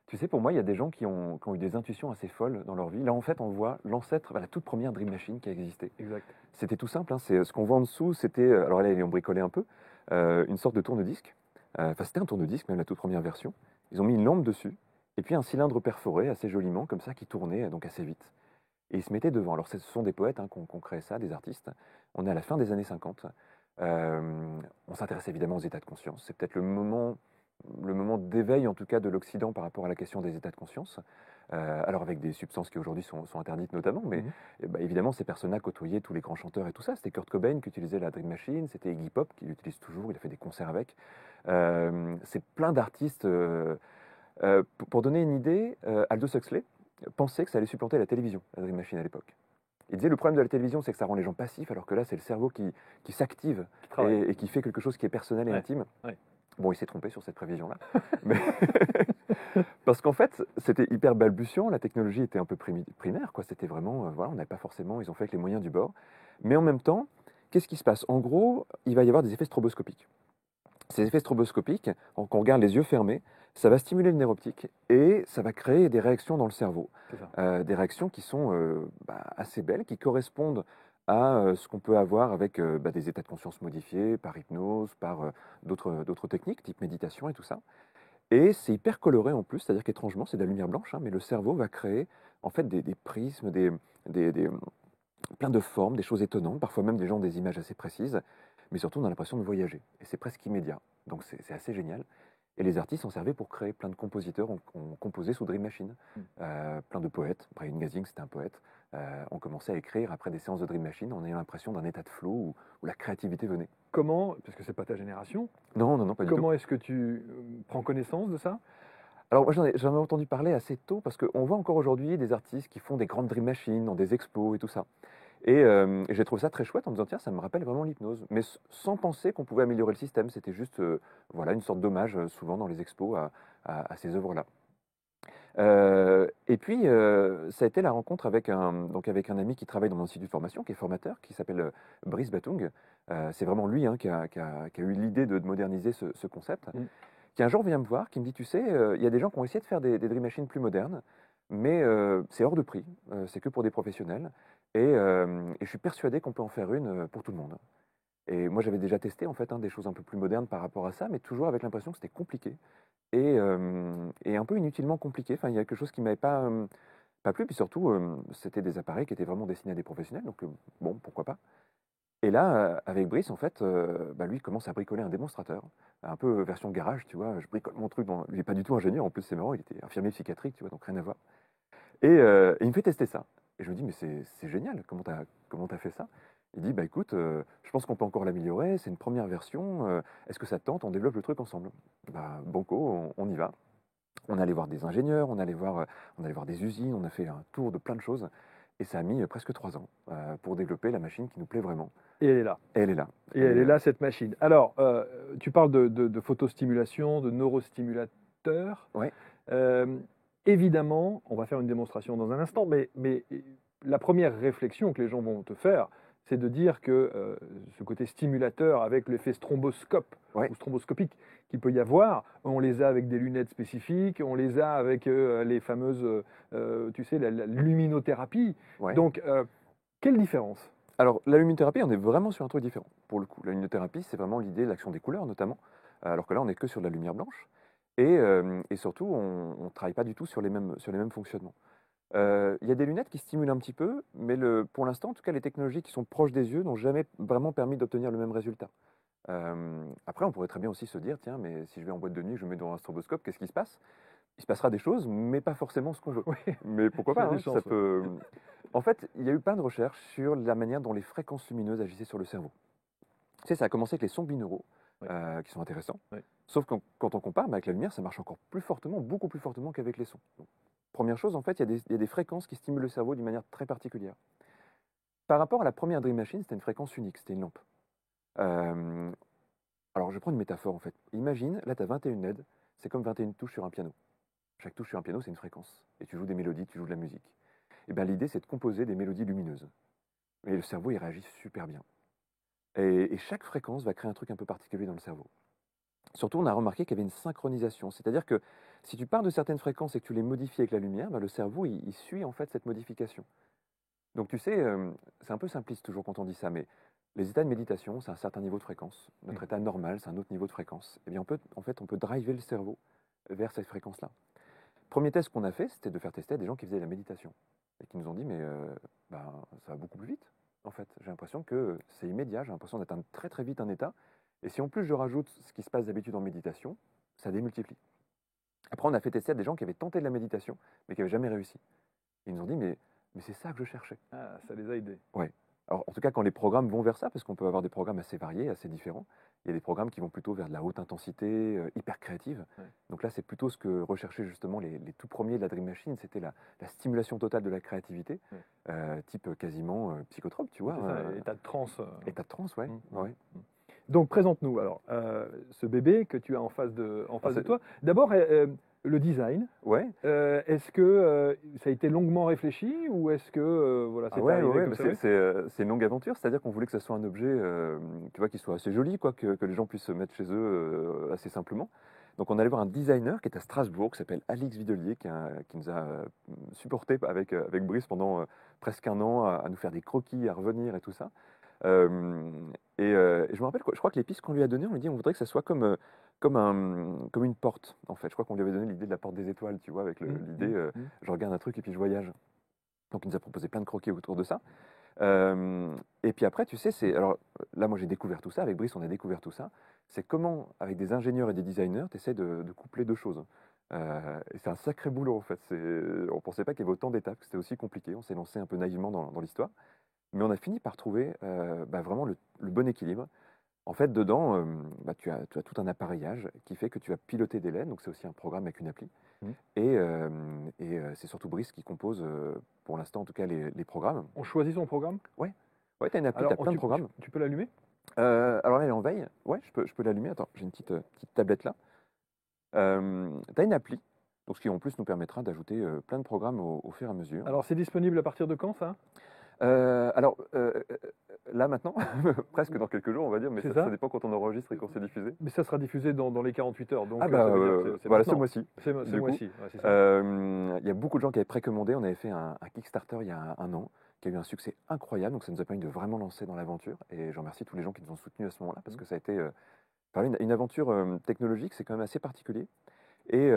tu sais, pour moi, il y a des gens qui ont eu des intuitions assez folles dans leur vie. Là, en fait, on voit l'ancêtre, la toute première Dream Machine qui a existé. Exact. C'était tout simple, hein, ce qu'on voit en dessous, c'était, alors là, ils ont bricolé un peu, une sorte de tourne-disque. Enfin, c'était un tourne-disque, même la toute première version. Ils ont mis une lampe dessus, et puis un cylindre perforé, assez joliment, comme ça, qui tournait donc assez vite. Et ils se mettaient devant. Alors, ce sont des poètes qui ont créé ça, des artistes. On est à la fin des années 50. On s'intéresse évidemment aux états de conscience. C'est peut-être le moment d'éveil, en tout cas, de l'Occident par rapport à la question des états de conscience. Alors avec des substances qui aujourd'hui sont interdites notamment, mais évidemment ces personnes-là côtoyaient tous les grands chanteurs et tout ça. C'était Kurt Cobain qui utilisait la Dream Machine, c'était Iggy Pop qui l'utilise toujours, il a fait des concerts avec. C'est plein d'artistes. Pour donner une idée, Aldous Huxley pensait que ça allait supplanter la télévision, la Dream Machine à l'époque. Il disait le problème de la télévision, c'est que ça rend les gens passifs, alors que là, c'est le cerveau qui s'active et qui fait quelque chose qui est personnel et intime. Ouais. Bon, il s'est trompé sur cette prévision-là. Mais parce qu'en fait, c'était hyper balbutiant, la technologie était un peu primaire, quoi. C'était vraiment, voilà, on n'avait pas forcément, ils ont fait avec les moyens du bord. Mais en même temps, qu'est-ce qui se passe? En gros, il va y avoir des effets stroboscopiques. Ces effets stroboscopiques, quand on regarde les yeux fermés, ça va stimuler le nerf optique et ça va créer des réactions dans le cerveau. Des réactions qui sont assez belles, qui correspondent à ce qu'on peut avoir avec des états de conscience modifiés, par hypnose, par d'autres techniques, type méditation et tout ça. Et c'est hyper coloré en plus, c'est-à-dire qu'étrangement, c'est de la lumière blanche, hein, mais le cerveau va créer en fait des prismes, plein de formes, des choses étonnantes, parfois même des gens des images assez précises, mais surtout on a l'impression de voyager. Et c'est presque immédiat, donc c'est assez génial. Et les artistes s'en servaient pour créer plein de compositeurs, ont composé sous Dream Machine. Plein de poètes, Brian Geising c'était un poète, ont commencé à écrire après des séances de Dream Machine en ayant l'impression d'un état de flow où la créativité venait. Comment, parce que c'est pas ta génération, Non, pas du tout. comment est-ce que tu prends connaissance de ça? Alors moi j'en ai entendu parler assez tôt parce qu'on voit encore aujourd'hui des artistes qui font des grandes Dream Machines dans des expos et tout ça. Et j'ai trouvé ça très chouette en me disant tiens ça me rappelle vraiment l'hypnose, mais sans penser qu'on pouvait améliorer le système. C'était juste voilà une sorte d'hommage souvent dans les expos à ces œuvres-là. Et puis ça a été la rencontre avec avec un ami qui travaille dans mon institut de formation, qui est formateur, qui s'appelle Brice Batung. C'est vraiment lui qui a eu l'idée de moderniser ce concept. Qui un jour vient me voir, qui me dit, tu sais, il y a des gens qui ont essayé de faire des Dream Machines plus modernes, mais c'est hors de prix, c'est que pour des professionnels, et je suis persuadé qu'on peut en faire une pour tout le monde. Et moi j'avais déjà testé en fait des choses un peu plus modernes par rapport à ça, mais toujours avec l'impression que c'était compliqué, et un peu inutilement compliqué. Enfin, il y a quelque chose qui ne m'avait pas plu, puis surtout, c'était des appareils qui étaient vraiment destinés à des professionnels, donc bon, pourquoi pas. Et là, avec Brice, en fait, lui, il commence à bricoler un démonstrateur, un peu version garage, tu vois. Je bricole mon truc. Il n'est pas du tout ingénieur, en plus, c'est marrant, il était infirmier psychiatrique, tu vois, donc rien à voir. Et il me fait tester ça. Et je me dis, mais c'est génial, comment t'as fait ça? Il dit, bah écoute, je pense qu'on peut encore l'améliorer, c'est une première version, est-ce que ça te tente? On développe le truc ensemble. Bah, banco, on y va. On allait voir des ingénieurs, on allait voir des usines, on a fait un tour de plein de choses. Et ça a mis presque 3 ans pour développer la machine qui nous plaît vraiment. Et elle est là. Et elle est là. Et elle est là, cette machine. Alors, tu parles de photostimulation, de neurostimulateur. Ouais. Évidemment, on va faire une démonstration dans un instant, mais la première réflexion que les gens vont te faire, c'est de dire que ce côté stimulateur avec l'effet stromboscope Ouais. ou stromboscopique qu'il peut y avoir, on les a avec des lunettes spécifiques, on les a avec les fameuses, tu sais, la luminothérapie. Ouais. Donc, quelle différence? Alors, la luminothérapie, on est vraiment sur un truc différent, pour le coup. La luminothérapie, c'est vraiment l'idée de l'action des couleurs, notamment, alors que là, on n'est que sur de la lumière blanche. Et surtout, on ne travaille pas du tout sur les mêmes fonctionnements. Il y a des lunettes qui stimulent un petit peu, mais pour l'instant, en tout cas, les technologies qui sont proches des yeux n'ont jamais vraiment permis d'obtenir le même résultat. Après, on pourrait très bien aussi se dire, tiens, mais si je vais en boîte de nuit, je me mets dans un stroboscope, qu'est-ce qui se passe? Il se passera des choses, mais pas forcément ce qu'on veut. Oui, Mais pourquoi il y a pas, des hein, ça chances. Ouais. peut. En fait, il y a eu plein de recherches sur la manière dont les fréquences lumineuses agissaient sur le cerveau. Tu sais, ça a commencé avec les sons binauraux, Oui. qui sont intéressants. Oui. Sauf que quand on compare, avec la lumière, ça marche encore plus fortement, beaucoup plus fortement qu'avec les sons. Donc, première chose, en fait, il y a des fréquences qui stimulent le cerveau d'une manière très particulière. Par rapport à la première Dream Machine, c'était une fréquence unique, c'était une lampe. Euh, alors, je prends une métaphore, en fait. Imagine, là, tu as 21 LED, c'est comme 21 touches sur un piano. Chaque touche sur un piano, c'est une fréquence. Et tu joues des mélodies, tu joues de la musique. Et bien, l'idée, c'est de composer des mélodies lumineuses. Et le cerveau, il réagit super bien. Et chaque fréquence va créer un truc un peu particulier dans le cerveau. Surtout, on a remarqué qu'il y avait une synchronisation. C'est-à-dire que si tu pars de certaines fréquences et que tu les modifies avec la lumière, le cerveau, il suit en fait cette modification. Donc tu sais, c'est un peu simpliste toujours quand on dit ça, mais les états de méditation, c'est un certain niveau de fréquence. Notre état normal, c'est un autre niveau de fréquence. Eh bien, on peut driver le cerveau vers cette fréquence-là. Premier test qu'on a fait, c'était de faire tester à des gens qui faisaient la méditation. Et qui nous ont dit, mais ça va beaucoup plus vite, en fait. J'ai l'impression que c'est immédiat, j'ai l'impression d'atteindre très très vite un état. Et si en plus je rajoute ce qui se passe d'habitude en méditation, ça démultiplie. Après, on a fait tester à des gens qui avaient tenté de la méditation, mais qui n'avaient jamais réussi. Et ils nous ont dit, mais c'est ça que je cherchais. Ah, ça les a aidés. Ouais. Alors, en tout cas, quand les programmes vont vers ça, parce qu'on peut avoir des programmes assez variés, assez différents, il y a des programmes qui vont plutôt vers de la haute intensité, hyper créative. Ouais. Donc là, c'est plutôt ce que recherchaient justement les tout premiers de la Dream Machine, c'était la stimulation totale de la créativité, type quasiment psychotrope, tu vois. C'est ça, état de transe. État de transe, ouais. Mm, Ouais. Donc, présente-nous alors ce bébé que tu as en face de toi. D'abord, le design. Ouais. Est-ce que ça a été longuement réfléchi ou est-ce que voilà, c'est arrivé comme ça? C'est une longue aventure, c'est-à-dire qu'on voulait que ce soit un objet tu vois, qui soit assez joli, quoi, que les gens puissent se mettre chez eux assez simplement. Donc on allait voir un designer qui est à Strasbourg, qui s'appelle Alix Videlier, qui nous a supporté avec Brice pendant presque un an à nous faire des croquis, à revenir et tout ça. Et je me rappelle, je crois que les pistes qu'on lui a données, on lui dit on voudrait que ça soit comme une porte, en fait. Je crois qu'on lui avait donné l'idée de la porte des étoiles, tu vois, avec l'idée je regarde un truc et puis je voyage. Donc il nous a proposé plein de croquis autour de ça. Et puis après, tu sais, alors là, moi j'ai découvert tout ça, avec Brice, on a découvert tout ça. C'est comment, avec des ingénieurs et des designers, tu essaies de coupler deux choses. Et c'est un sacré boulot, en fait. On ne pensait pas qu'il y avait autant d'étapes, que c'était aussi compliqué. On s'est lancé un peu naïvement dans l'histoire. Mais on a fini par trouver vraiment le bon équilibre. En fait, dedans, tu as tout un appareillage qui fait que tu vas piloter des LED, donc c'est aussi un programme avec une appli. Et c'est surtout Brice qui compose, pour l'instant en tout cas, les programmes. On choisit son programme? Ouais, tu as une appli, tu as plein de programmes. Tu peux l'allumer? Alors là, elle est en veille. Ouais, je peux l'allumer. Attends, j'ai une petite tablette là. Tu as une appli, donc ce qui en plus nous permettra d'ajouter plein de programmes au fur et à mesure. Alors c'est disponible à partir de quand ça? Là maintenant, presque dans quelques jours on va dire, mais ça dépend quand on enregistre et quand c'est diffusé. Mais ça sera diffusé dans les 48 heures, donc voilà, ce mois-ci. Ce mois-ci, il y a beaucoup de gens qui avaient précommandé, on avait fait un Kickstarter il y a un an, qui a eu un succès incroyable, donc ça nous a permis de vraiment lancer dans l'aventure, et je remercie tous les gens qui nous ont soutenus à ce moment-là, parce que ça a été une aventure technologique, c'est quand même assez particulier. Et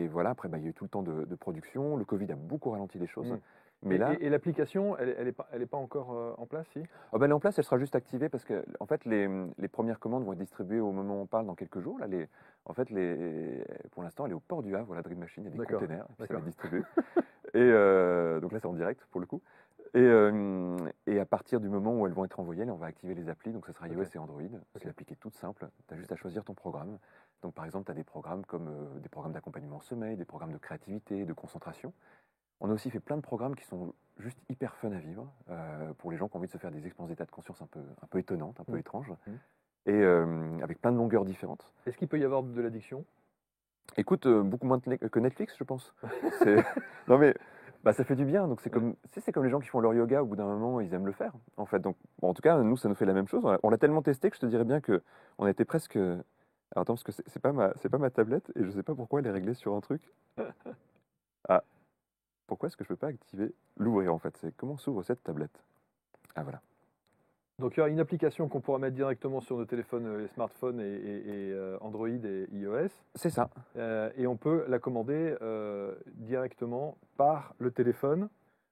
voilà, après il y a eu tout le temps de production, le Covid a beaucoup ralenti les choses. Mais et l'application, elle est pas encore en place, si? Elle est en place, elle sera juste activée parce que en fait, les premières commandes vont être distribuées au moment où on parle dans quelques jours. Là, pour l'instant, elle est au port du Havre, la Dream Machine, il y a des containers, et puis ça va être distribué. Donc là, c'est en direct pour le coup. Et à partir du moment où elles vont être envoyées, là, on va activer les applis, donc ça sera iOS et Android. Parce que l'appli est toute simple, tu as juste à choisir ton programme. Donc par exemple, tu as des programmes comme des programmes d'accompagnement au sommeil, des programmes de créativité, de concentration. On a aussi fait plein de programmes qui sont juste hyper fun à vivre, pour les gens qui ont envie de se faire des expériences d'état de conscience un peu étonnantes, un peu étranges, et avec plein de longueurs différentes. Est-ce qu'il peut y avoir de l'addiction? Écoute, beaucoup moins que Netflix, je pense. Non mais, Bah, ça fait du bien. Donc, c'est comme, tu sais, c'est comme les gens qui font leur yoga, au bout d'un moment, ils aiment le faire, en fait. Donc, bon, en tout cas, nous, ça nous fait la même chose. On l'a tellement testé que je te dirais bien que on était presque. Alors, attends, parce que c'est pas ma tablette et je sais pas pourquoi elle est réglée sur un truc. Ah, pourquoi est-ce que je peux pas activer l'ouvrir, en fait? C'est comment s'ouvre cette tablette? Ah, voilà. Donc il y aura une application qu'on pourra mettre directement sur nos téléphones, les smartphones et Android et iOS. C'est ça. Et on peut la commander directement par le téléphone,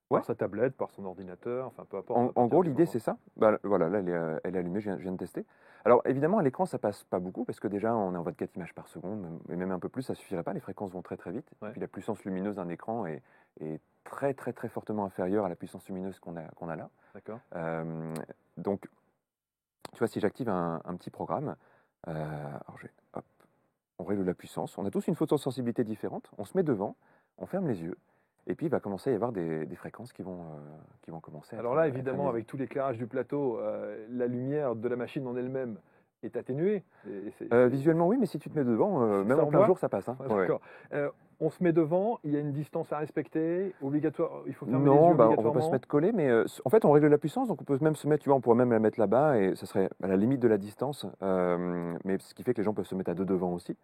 Ouais. par sa tablette, par son ordinateur, enfin peu importe. à En partir gros, de quel l'idée, endroit. c'est ça. Bah, voilà, là, elle est allumée, je viens de tester. Alors, évidemment, à l'écran, ça passe pas beaucoup, parce que déjà, on est en 24 images par seconde, et même un peu plus, ça suffirait pas. Les fréquences vont très très vite. Ouais. Et puis, la puissance lumineuse d'un écran est très très très fortement inférieure à la puissance lumineuse qu'on a là. D'accord. Donc, tu vois, si j'active un petit programme, alors hop, on règle la puissance. On a tous une photosensibilité différente. On se met devant, on ferme les yeux, et puis il va commencer à y avoir des fréquences qui vont commencer à Alors être, là, à être évidemment, analysées. avec tout l'éclairage du plateau, la lumière de la machine en elle-même est atténuée. Visuellement, oui, mais si tu te mets devant, même Ça en plein envoie. jour, ça passe, hein. Ouais, Ouais, ouais. d'accord. On se met devant, il y a une distance à respecter, obligatoire, il faut fermer les Non, yeux bah, on va pas se obligatoirement. mettre collé, mais en fait, on règle la puissance, donc on peut même se mettre, tu vois, on pourrait même la mettre là-bas, et ça serait à la limite de la distance, mais ce qui fait que les gens peuvent se mettre à deux devant aussi.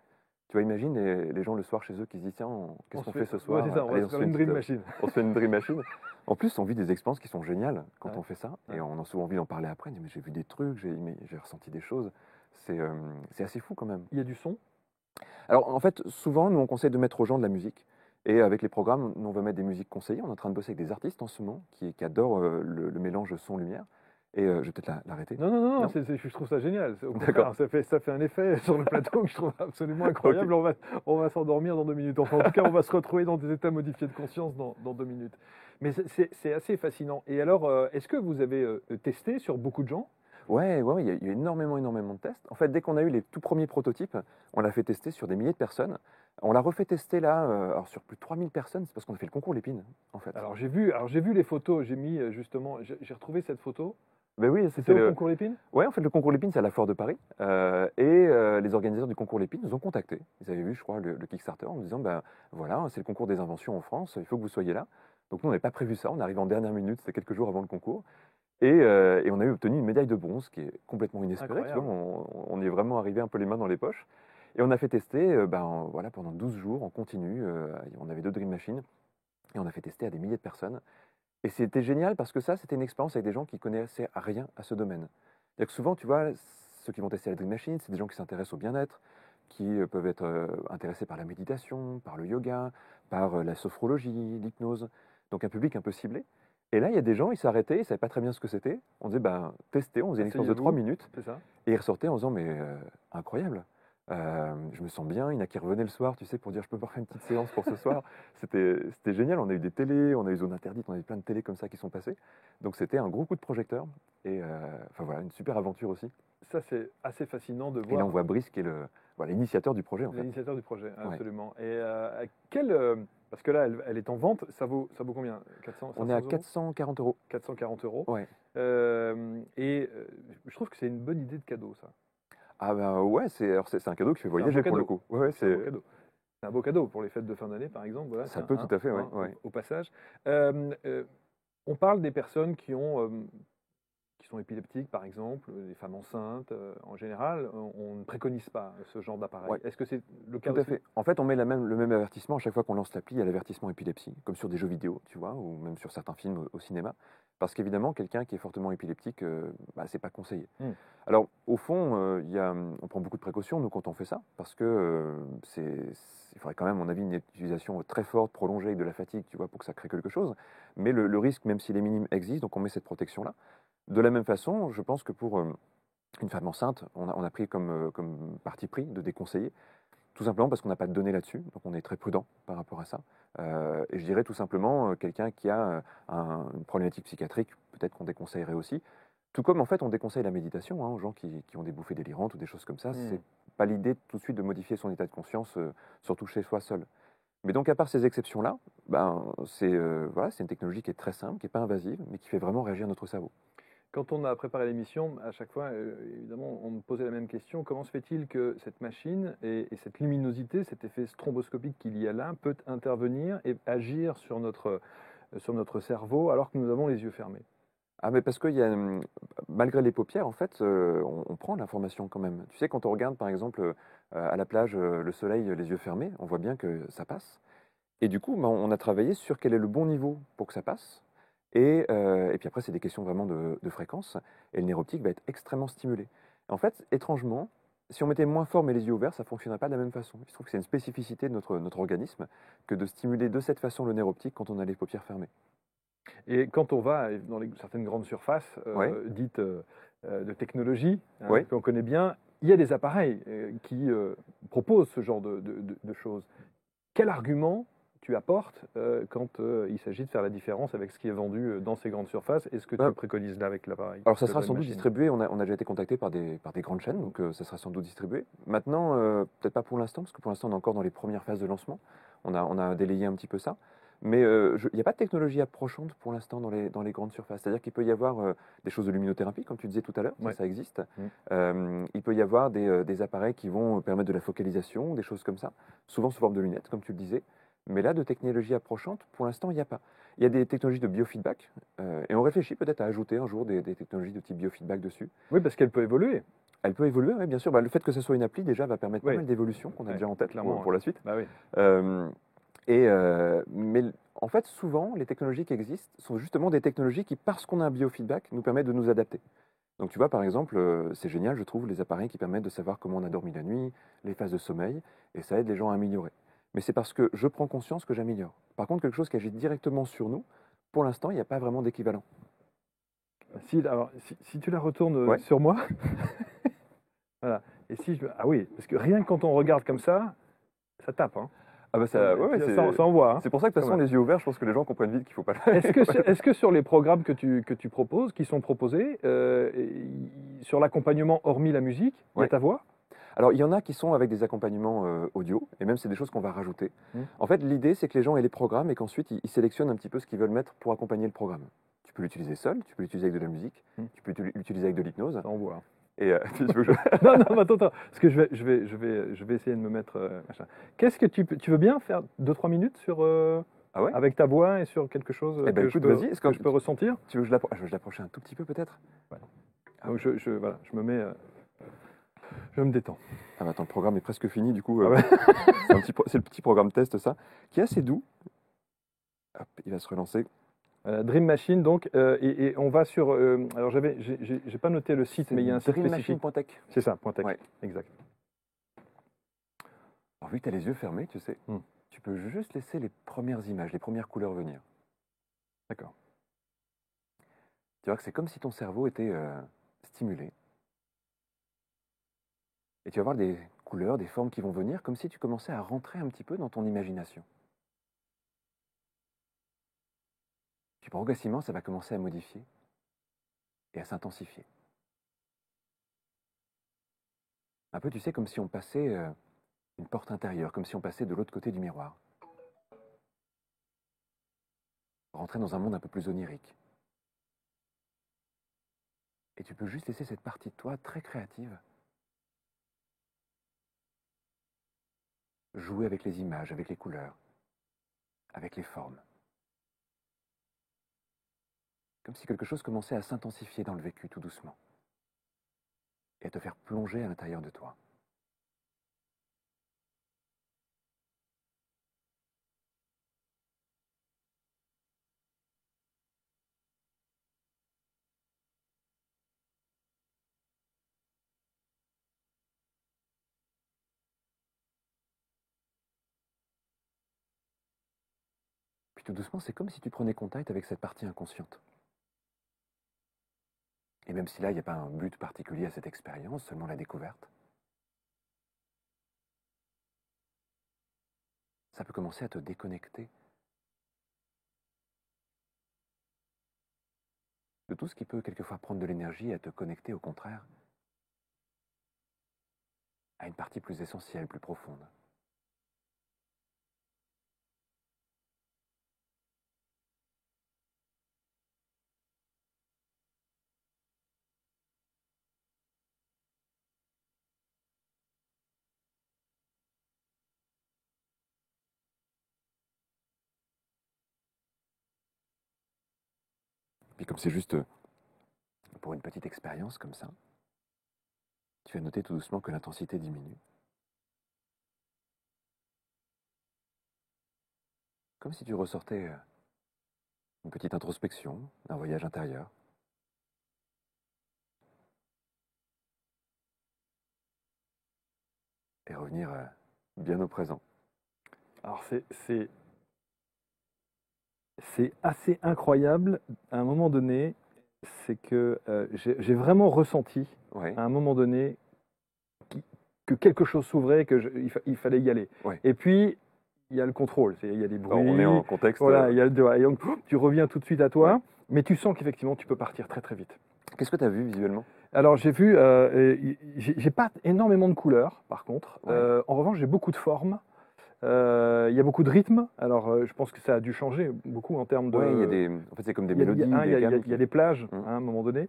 Tu vois, imagine les gens le soir chez eux qui se disent, tiens, qu'est-ce qu'on fait ce Ouais, soir? c'est ça, on va Allez, se faire une dream machine. on se fait une dream machine. En plus, on vit des expériences qui sont géniales quand Ouais, on fait ça, ouais. et on a souvent envie d'en parler après. On dit, mais j'ai vu des trucs, j'ai ressenti des choses. C'est assez fou quand même. Il y a du son. Alors, en fait, souvent, nous, on conseille de mettre aux gens de la musique. Et avec les programmes, nous, on va mettre des musiques conseillées. On est en train de bosser avec des artistes en ce moment qui adorent le mélange son-lumière. Et je vais peut-être l'arrêter. Non, non, non, non, Non. je trouve ça génial. Au D'accord. contraire, ça fait un effet sur le plateau que je trouve absolument Ok. incroyable. On va s'endormir dans 2 minutes. Enfin, en tout cas, on va se retrouver dans des états modifiés de conscience dans 2 minutes. Mais c'est assez fascinant. Et alors, est-ce que vous avez testé sur beaucoup de gens? Ouais, ouais, ouais, il y a énormément, énormément de tests. En fait, dès qu'on a eu les tout premiers prototypes, on l'a fait tester sur des milliers de personnes. On l'a refait tester là, alors sur plus de 3000 personnes, c'est parce qu'on a fait le concours Lépine, en fait. Alors j'ai vu les photos. J'ai mis justement, j'ai retrouvé cette photo. Ben oui, C'était c'était au le. concours Lépine? Ouais, en fait, le concours Lépine, c'est à la Foire de Paris. Les organisateurs du concours Lépine nous ont contactés. Ils avaient vu, je crois, le Kickstarter en nous disant, ben voilà, c'est le concours des inventions en France, il faut que vous soyez là. Donc nous, on n'avait pas prévu ça, on arrive en dernière minute, c'était quelques jours avant le concours. Et on a obtenu une médaille de bronze qui est complètement inespérée. Tu vois, Incroyable. on y est vraiment arrivé un peu les mains dans les poches. Et on a fait tester voilà, pendant 12 jours en continu. On avait 2 Dream Machines et on a fait tester à des milliers de personnes. Et c'était génial parce que ça, c'était une expérience avec des gens qui connaissaient rien à ce domaine. C'est-à-dire que souvent, tu vois, ceux qui vont tester la Dream Machine, c'est des gens qui s'intéressent au bien-être, qui peuvent être intéressés par la méditation, par le yoga, par la sophrologie, l'hypnose. Donc un public un peu ciblé. Et là, il y a des gens, ils s'arrêtaient, ils ne savaient pas très bien ce que c'était. On disait, ben, testez, on faisait une expérience de 3 Asseyez-vous, minutes. c'est ça. Et ils ressortaient en disant, mais incroyable. Je me sens bien. Il y en a qui revenaient le soir, tu sais, pour dire, je peux pas faire une petite séance pour ce soir. C'était génial. On a eu des télés, on a eu zone interdite, on a eu plein de télés comme ça qui sont passées. Donc c'était un gros coup de projecteur. Et enfin voilà, une super aventure aussi. Ça, c'est assez fascinant de Et là, on voir voit Brice qui est voilà, l'initiateur du projet, en fait. l'initiateur du projet, Ouais. absolument. Et à parce que là, elle est en vente, ça vaut combien? 400, On est à 500 euros? 440 euros. 440 euros. Ouais. Je trouve que c'est une bonne idée de cadeau, ça. Ah ben ouais, c'est un cadeau qui fait C'est un beau voyager pour le cadeau. coup. Ouais, ouais, C'est un beau cadeau. C'est un beau cadeau pour les fêtes de fin d'année, par exemple. Voilà, ça tiens, peut tout à fait, ouais. Ouais. au passage. Euh, euh, on parle des personnes qui sont épileptiques, par exemple, les femmes enceintes, en général, on ne préconise pas ce genre d'appareil. Ouais. Est-ce que c'est le cas Tout à aussi? fait. En fait, on met le même avertissement à chaque fois qu'on lance l'appli, il y a l'avertissement épilepsie, comme sur des jeux vidéo, tu vois, ou même sur certains films au cinéma. Parce qu'évidemment, quelqu'un qui est fortement épileptique, c'est pas conseillé. Hmm. Alors, au fond, on prend beaucoup de précautions, nous, quand on fait ça, parce que il faudrait quand même, à mon avis, une utilisation très forte, prolongée avec de la fatigue, tu vois, pour que ça crée quelque chose. Mais le risque, même s'il est minime, existe, donc on met cette protection-là. De la même façon, je pense que pour une femme enceinte, on a pris comme parti pris de déconseiller. Tout simplement parce qu'on n'a pas de données là-dessus, donc on est très prudent par rapport à ça. Et je dirais tout simplement, quelqu'un qui a une problématique psychiatrique, peut-être qu'on déconseillerait aussi. Tout comme en fait on déconseille la méditation aux gens qui ont des bouffées délirantes ou des choses comme ça. C'est pas l'idée tout de suite de modifier son état de conscience, surtout chez soi seul. Mais donc à part ces exceptions-là, voilà, c'est une technologie qui est très simple, qui n'est pas invasive, mais qui fait vraiment réagir notre cerveau. Quand on a préparé l'émission, à chaque fois, évidemment, on me posait la même question. Comment se fait-il que cette machine et cette luminosité, cet effet stromboscopique qu'il y a là, peut intervenir et agir sur sur notre cerveau alors que nous avons les yeux fermés? Ah, mais parce qu'il y a, malgré les paupières, en fait, on prend l'information quand même. Tu sais, quand on regarde, par exemple, à la plage, le soleil, les yeux fermés, on voit bien que ça passe. Et du coup, ben, on a travaillé sur quel est le bon niveau pour que ça passe. Et puis après, c'est des questions vraiment de fréquence. Et le nerf optique va être extrêmement stimulé. En fait, étrangement, si on mettait moins fort mais les yeux ouverts, ça ne fonctionnerait pas de la même façon. Je trouve que c'est une spécificité de notre organisme que de stimuler de cette façon le nerf optique quand on a les paupières fermées. Et quand on va dans certaines grandes surfaces Ouais, dites de technologie, hein, ouais. qu'on connaît bien, il y a des appareils qui proposent ce genre de choses. Quel argument tu apportes quand il s'agit de faire la différence avec ce qui est vendu dans ces grandes surfaces et ce que tu Ben, préconises là avec l'appareil, alors ça le sera Dream sans doute Machine? distribué, on a déjà été contacté par des grandes chaînes, donc ça sera sans doute distribué. Maintenant, peut-être pas pour l'instant, parce que pour l'instant on est encore dans les premières phases de lancement. On a délayé un petit peu ça. Mais il n'y a pas de technologie approchante pour l'instant dans les grandes surfaces. C'est-à-dire qu'il peut y avoir des choses de luminothérapie, comme tu disais tout à l'heure, Ouais. ça existe. Mm. Il peut y avoir des appareils qui vont permettre de la focalisation, des choses comme ça, souvent sous forme de lunettes, comme tu le disais. Mais là, de technologie approchante, pour l'instant, il n'y a pas. Il y a des technologies de biofeedback, et on réfléchit peut-être à ajouter un jour des technologies de type biofeedback dessus. Oui, parce qu'elle peut évoluer. Elle peut évoluer, ouais, bien sûr. Bah, le fait que ce soit une appli, déjà, va permettre pas Oui, mal d'évolutions qu'on a ouais, déjà en tête clairement. pour la suite. Bah oui. Euh, mais en fait, souvent, les technologies qui existent sont justement des technologies qui, parce qu'on a un biofeedback, nous permettent de nous adapter. Donc tu vois, par exemple, c'est génial, je trouve, les appareils qui permettent de savoir comment on a dormi la nuit, les phases de sommeil, et ça aide les gens à améliorer. Mais c'est parce que je prends conscience que j'améliore. Par contre, quelque chose qui agit directement sur nous, pour l'instant, il n'y a pas vraiment d'équivalent. Si tu la retournes Ouais. sur moi, voilà. Et si ah oui, parce que rien que quand on regarde comme ça tape. Hein. Ah bah ça, ouais, Ça envoie. Hein, c'est pour ça que de toute quand façon, même. les yeux ouverts, je pense que les gens comprennent vite qu'il ne faut pas le Est-ce que sur les programmes que tu proposes, qui sont proposés, sur l'accompagnement hormis la musique, il y a Ouais. ta voix? Alors, il y en a qui sont avec des accompagnements audio, et même c'est des choses qu'on va rajouter. Hmm. En fait, l'idée, c'est que les gens aient les programmes et qu'ensuite, ils sélectionnent un petit peu ce qu'ils veulent mettre pour accompagner le programme. Tu peux l'utiliser seul, tu peux l'utiliser avec de la musique, tu peux l'utiliser avec de l'hypnose. Ça envoie. Hein. Et tu veux que je- Non, non, mais attends, parce que je vais essayer de me mettre. Machin. Qu'est-ce que tu veux bien faire 2-3 minutes sur, Ah ouais? avec ta voix et sur quelque chose Eh ben écoute, vas-y, que je peux ressentir? tu veux que je l'approche un tout petit peu peut-être? Ouais. Donc voilà, je me mets. Je me détends. Ah bah attends, le programme est presque fini, du coup, Ah ouais. c'est le petit programme test, ça, qui est assez doux. Hop, il va se relancer. Dream Machine, donc, et on va sur. Alors, j'ai pas noté le site, mais il y a un site spécifique. Dreammachine.tech. C'est ça, .tech. Ouais. Exact. Alors, vu que tu as les yeux fermés, tu sais, Hmm. tu peux juste laisser les premières images, les premières couleurs venir. D'accord. Tu vois que c'est comme si ton cerveau était stimulé. Et tu vas voir des couleurs, des formes qui vont venir, comme si tu commençais à rentrer un petit peu dans ton imagination. Puis progressivement, ça va commencer à modifier et à s'intensifier. Un peu, tu sais, comme si on passait une porte intérieure, comme si on passait de l'autre côté du miroir. Rentrer dans un monde un peu plus onirique. Et tu peux juste laisser cette partie de toi très créative jouer avec les images, avec les couleurs, avec les formes. Comme si quelque chose commençait à s'intensifier dans le vécu tout doucement et à te faire plonger à l'intérieur de toi. Puis tout doucement, c'est comme si tu prenais contact avec cette partie inconsciente. Et même si là, il n'y a pas un but particulier à cette expérience, seulement la découverte, ça peut commencer à te déconnecter de tout ce qui peut quelquefois prendre de l'énergie et à te connecter au contraire à une partie plus essentielle, plus profonde. Puis comme c'est juste pour une petite expérience comme ça, tu vas noter tout doucement que l'intensité diminue. Comme si tu ressortais une petite introspection, un voyage intérieur. Et revenir bien au présent. Alors c'est assez incroyable. À un moment donné, c'est que j'ai vraiment ressenti, Ouais, à un moment donné, que quelque chose s'ouvrait, il fallait y aller. ouais. Et puis, il y a le contrôle, il y a des Alors, on est bruits, en contexte. voilà, il y a et donc, tu reviens tout de suite à toi, Ouais. mais tu sens qu'effectivement, tu peux partir très très vite. Qu'est-ce que tu as vu visuellement? Alors, j'ai vu, j'ai pas énormément de couleurs, par contre. Ouais. En revanche, j'ai beaucoup de formes. Il y a beaucoup de rythmes. Alors, je pense que ça a dû changer beaucoup en termes de. Ouais, il y a des. En fait, c'est comme des Il y a, mélodies, des gammes. il y a des plages Mmh. hein, à un moment donné.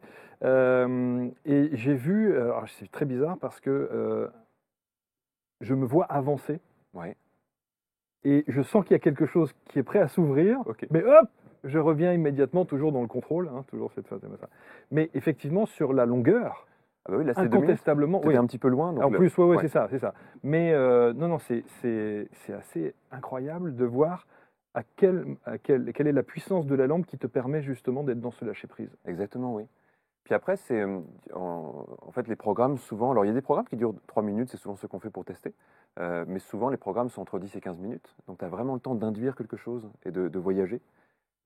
Et j'ai vu, alors c'est très bizarre parce que je me vois avancer Ouais, et je sens qu'il y a quelque chose qui est prêt à s'ouvrir, ok. mais hop, je reviens immédiatement, toujours dans le contrôle, hein, toujours cette phase comme ça. Mais effectivement, sur la longueur, Ah bah oui, là, c'est 2 minutes. incontestablement, Tu oui. étais un petit peu loin. Donc En plus, ouais, ouais. c'est ça, c'est ça. Mais non, non, c'est assez incroyable de voir quelle est la puissance de la lampe qui te permet justement d'être dans ce lâcher-prise. Exactement, oui. Puis après, c'est en fait les programmes souvent. Alors il y a des programmes qui durent 3 minutes, c'est souvent ce qu'on fait pour tester. Mais souvent les programmes sont entre 10 et 15 minutes. Donc tu as vraiment le temps d'induire quelque chose et de voyager.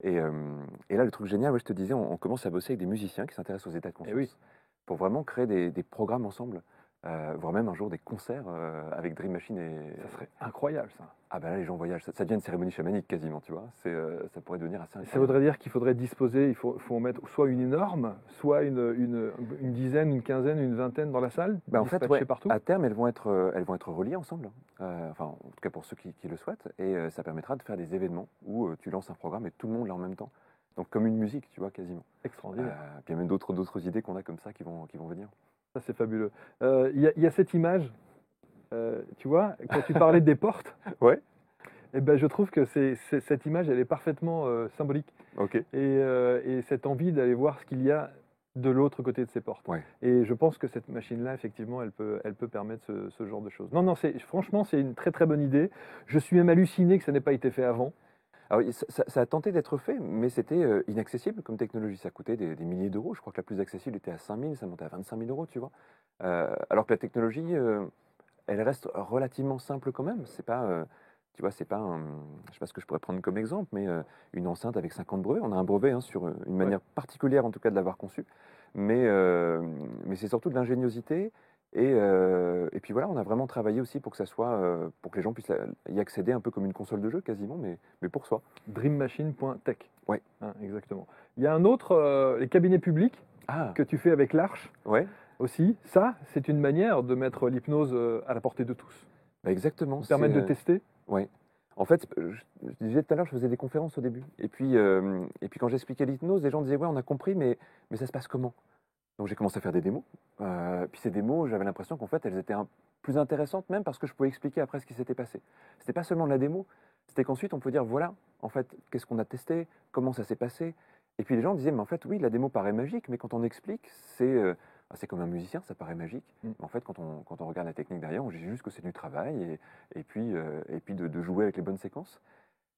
Et là, le truc génial, ouais, je te disais, on commence à bosser avec des musiciens qui s'intéressent aux états de Eh conscience oui, pour vraiment créer des programmes ensemble, voire même un jour des concerts avec Dream Machine et. ça serait incroyable ça. Ah bah là, les gens voyagent. Ça devient une cérémonie chamanique quasiment, tu vois. Ça pourrait devenir assez Ça incroyable. voudrait dire qu'il faudrait disposer, faut en mettre soit une énorme, soit une dizaine, une quinzaine, une vingtaine dans la salle, Bah, en fait, dispatchées ouais, partout. à terme, elles vont être reliées ensemble. Enfin, en tout cas pour ceux qui le souhaitent. Et ça permettra de faire des événements où tu lances un programme et tout le monde l'a en même temps. Donc comme une musique, tu vois, quasiment. Extraordinaire. Puis il y a même d'autres idées qu'on a comme ça qui vont venir. Ça, c'est fabuleux. Il y a cette image, tu vois, quand tu parlais des portes, Ouais. eh ben, je trouve que cette image, elle est parfaitement symbolique. Ok. Et cette envie d'aller voir ce qu'il y a de l'autre côté de ces portes. Ouais. Et je pense que cette machine-là, effectivement, elle peut permettre ce genre de choses. Non, non, franchement, c'est une très très bonne idée. Je suis même halluciné que ça n'ait pas été fait avant. Alors, ça a tenté d'être fait, mais c'était inaccessible comme technologie. Ça coûtait des milliers d'euros. Je crois que la plus accessible était à 5 000, ça montait à 25 000 euros, tu vois. Alors que la technologie, elle reste relativement simple quand même. C'est pas, tu vois, c'est pas je sais pas ce que je pourrais prendre comme exemple, mais une enceinte avec 50 brevets. On a un brevet hein, sur une manière particulière, en tout cas, de l'avoir conçu. Mais c'est surtout de l'ingéniosité. Et puis voilà, on a vraiment travaillé aussi pour que ça soit, pour que les gens puissent y accéder un peu comme une console de jeu quasiment, mais pour soi. Dreammachine.tech. Ouais. Hein, exactement. Il y a un autre, les cabinets publics Ah, que tu fais avec l'Arche ouais, aussi. Ça, c'est une manière de mettre l'hypnose à la portée de tous. bah exactement. De permettre de tester. Ouais. En fait, je disais tout à l'heure, je faisais des conférences au début. Et puis quand j'expliquais l'hypnose, les gens disaient, ouais, on a compris, mais ça se passe comment? Donc j'ai commencé à faire des démos. Puis ces démos, j'avais l'impression qu'en fait, elles étaient plus intéressantes même parce que je pouvais expliquer après ce qui s'était passé. C'était pas seulement de la démo, c'était qu'ensuite on pouvait dire, voilà, en fait, qu'est-ce qu'on a testé, comment ça s'est passé. Et puis les gens disaient, mais en fait, oui, la démo paraît magique, mais quand on explique, c'est comme un musicien, ça paraît magique. Mm. Mais en fait, quand on regarde la technique derrière, on dit juste que c'est du travail et puis de jouer avec les bonnes séquences.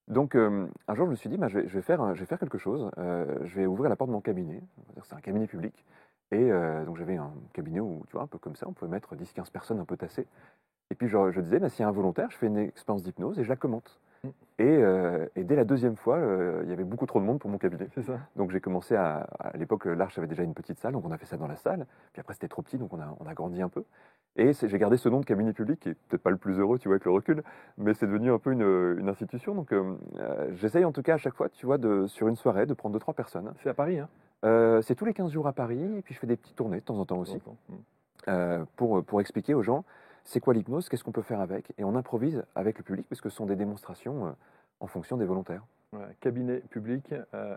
Donc un jour, je me suis dit, bah, je vais faire quelque chose. Je vais ouvrir la porte de mon cabinet. C'est un cabinet public. Et donc j'avais un cabinet où, tu vois, un peu comme ça, on pouvait mettre 10-15 personnes un peu tassées. Et puis je disais, bah, s'il y a un volontaire, je fais une expérience d'hypnose et je la commente. Mm. Et dès la deuxième fois, il y avait beaucoup trop de monde pour mon cabinet. C'est ça. Donc j'ai commencé à l'époque, l'Arche avait déjà une petite salle, donc on a fait ça dans la salle. Puis après, c'était trop petit, donc on a grandi un peu. Et j'ai gardé ce nom de cabinet public, qui est peut-être pas le plus heureux, tu vois, avec le recul, mais c'est devenu un peu une institution. Donc j'essaye en tout cas à chaque fois, tu vois, sur une soirée, de prendre 2-3 personnes. C'est à Paris, hein. C'est tous les 15 jours à Paris, et puis je fais des petites tournées de temps en temps aussi, Mm. pour expliquer aux gens c'est quoi l'hypnose, qu'est-ce qu'on peut faire avec, et on improvise avec le public, parce que ce sont des démonstrations en fonction des volontaires. Ouais, cabinet public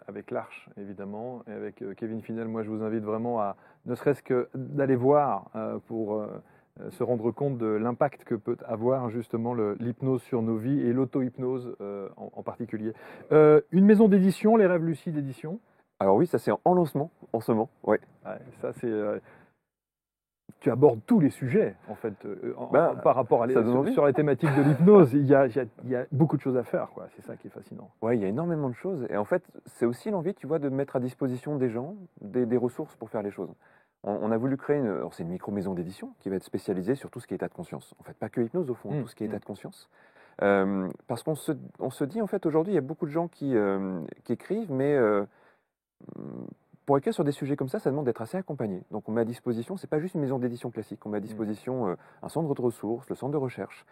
avec l'Arche évidemment et avec Kevin Finel. Moi, je vous invite vraiment à ne serait-ce que d'aller voir pour se rendre compte de l'impact que peut avoir justement l'hypnose sur nos vies et l'auto-hypnose en particulier. Une maison d'édition, Les Rêves Lucides Édition. Alors oui, ça c'est en lancement en ce moment. Ouais. Ouais, ça, c'est, tu abordes tous les sujets, en fait, par rapport à ça donne envie. sur les thématiques de l'hypnose. Il y a beaucoup de choses à faire, quoi. C'est ça qui est fascinant. Ouais, il y a énormément de choses. Et en fait, c'est aussi l'envie, tu vois, de mettre à disposition des gens des ressources pour faire les choses. On a voulu créer alors c'est une micro-maison d'édition qui va être spécialisée sur tout ce qui est état de conscience. En fait, pas que hypnose au fond, tout ce qui est état de conscience. Parce on se dit, en fait, aujourd'hui, il y a beaucoup de gens qui écrivent, mais pour écrire sur des sujets comme ça demande d'être assez accompagné. Donc on met à disposition, c'est pas juste une maison d'édition classique, on met à disposition un centre de ressources, le centre de recherche,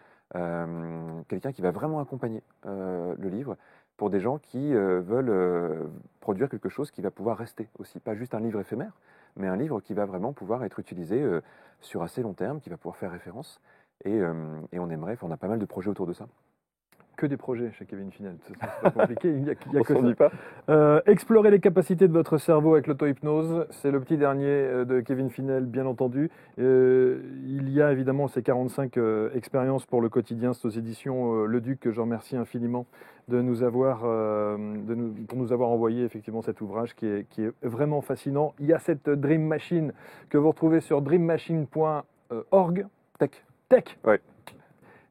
quelqu'un qui va vraiment accompagner le livre pour des gens qui veulent produire quelque chose qui va pouvoir rester aussi. Pas juste un livre éphémère, mais un livre qui va vraiment pouvoir être utilisé sur assez long terme, qui va pouvoir faire référence. Et on aimerait, on a pas mal de projets autour de ça. Que des projets chez Kevin Finel, c'est pas compliqué, il y a On que s'en ça. dit pas. Explorer les capacités de votre cerveau avec l'auto-hypnose, c'est le petit dernier de Kevin Finel, bien entendu. Il y a évidemment ces 45 expériences pour le quotidien, c'est aux éditions Le Duc, que j'en remercie infiniment de nous avoir, pour nous avoir envoyé effectivement cet ouvrage qui est vraiment fascinant. Il y a cette Dream Machine que vous retrouvez sur dreammachine.org. Tech. Ouais.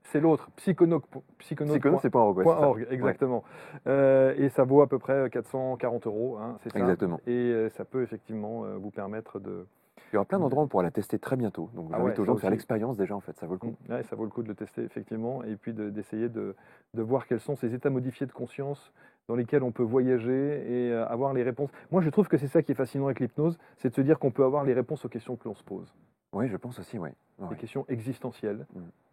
C'est l'autre, Psychonaut, c'est pas en .org, exactement. Ouais. Et ça vaut à peu près 440 €, hein, c'est ça. Exactement. Et ça peut effectivement vous permettre de... Il y aura plein d'endroits où on pourra la tester très bientôt. Donc j'invite aux gens de faire l'expérience déjà, en fait, ça vaut le coup. Ouais, ça vaut le coup de le tester, effectivement, et puis d'essayer de voir quels sont ces états modifiés de conscience dans lesquels on peut voyager et avoir les réponses. Moi, je trouve que c'est ça qui est fascinant avec l'hypnose, c'est de se dire qu'on peut avoir les réponses aux questions que l'on se pose. Oui, je pense aussi, oui. Des questions existentielles.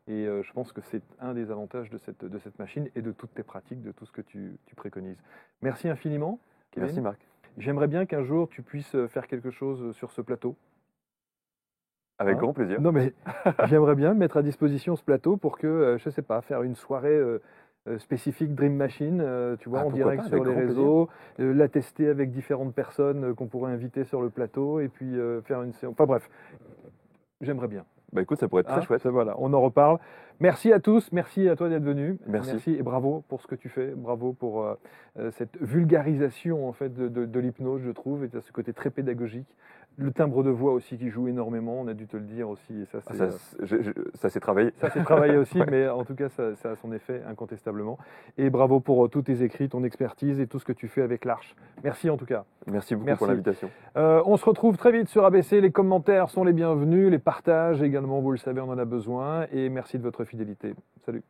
Et je pense que c'est un des avantages de cette machine et de toutes tes pratiques, de tout ce que tu préconises. Merci infiniment, Kevin. Merci, Marc. J'aimerais bien qu'un jour tu puisses faire quelque chose sur ce plateau. Avec grand plaisir. Non, mais j'aimerais bien mettre à disposition ce plateau pour que, je ne sais pas, faire une soirée spécifique Dream Machine, tu vois, en direct sur les réseaux, la tester avec différentes personnes qu'on pourrait inviter sur le plateau et puis faire une séance. Enfin bref, j'aimerais bien. Bah écoute, ça pourrait être très chouette. Voilà, on en reparle. Merci à tous, merci à toi d'être venu. Merci et bravo pour ce que tu fais, bravo pour cette vulgarisation en fait de l'hypnose, je trouve, et tu as ce côté très pédagogique. Le timbre de voix aussi qui joue énormément, on a dû te le dire aussi. Et ça, ça s'est travaillé. Ça s'est travaillé aussi, mais en tout cas, ça a son effet incontestablement. Et bravo pour tous tes écrits, ton expertise et tout ce que tu fais avec l'Arche. Merci en tout cas. Merci beaucoup pour l'invitation. On se retrouve très vite sur ABC. Les commentaires sont les bienvenus, les partages également, vous le savez, on en a besoin. Et merci de votre fidélité. Salut.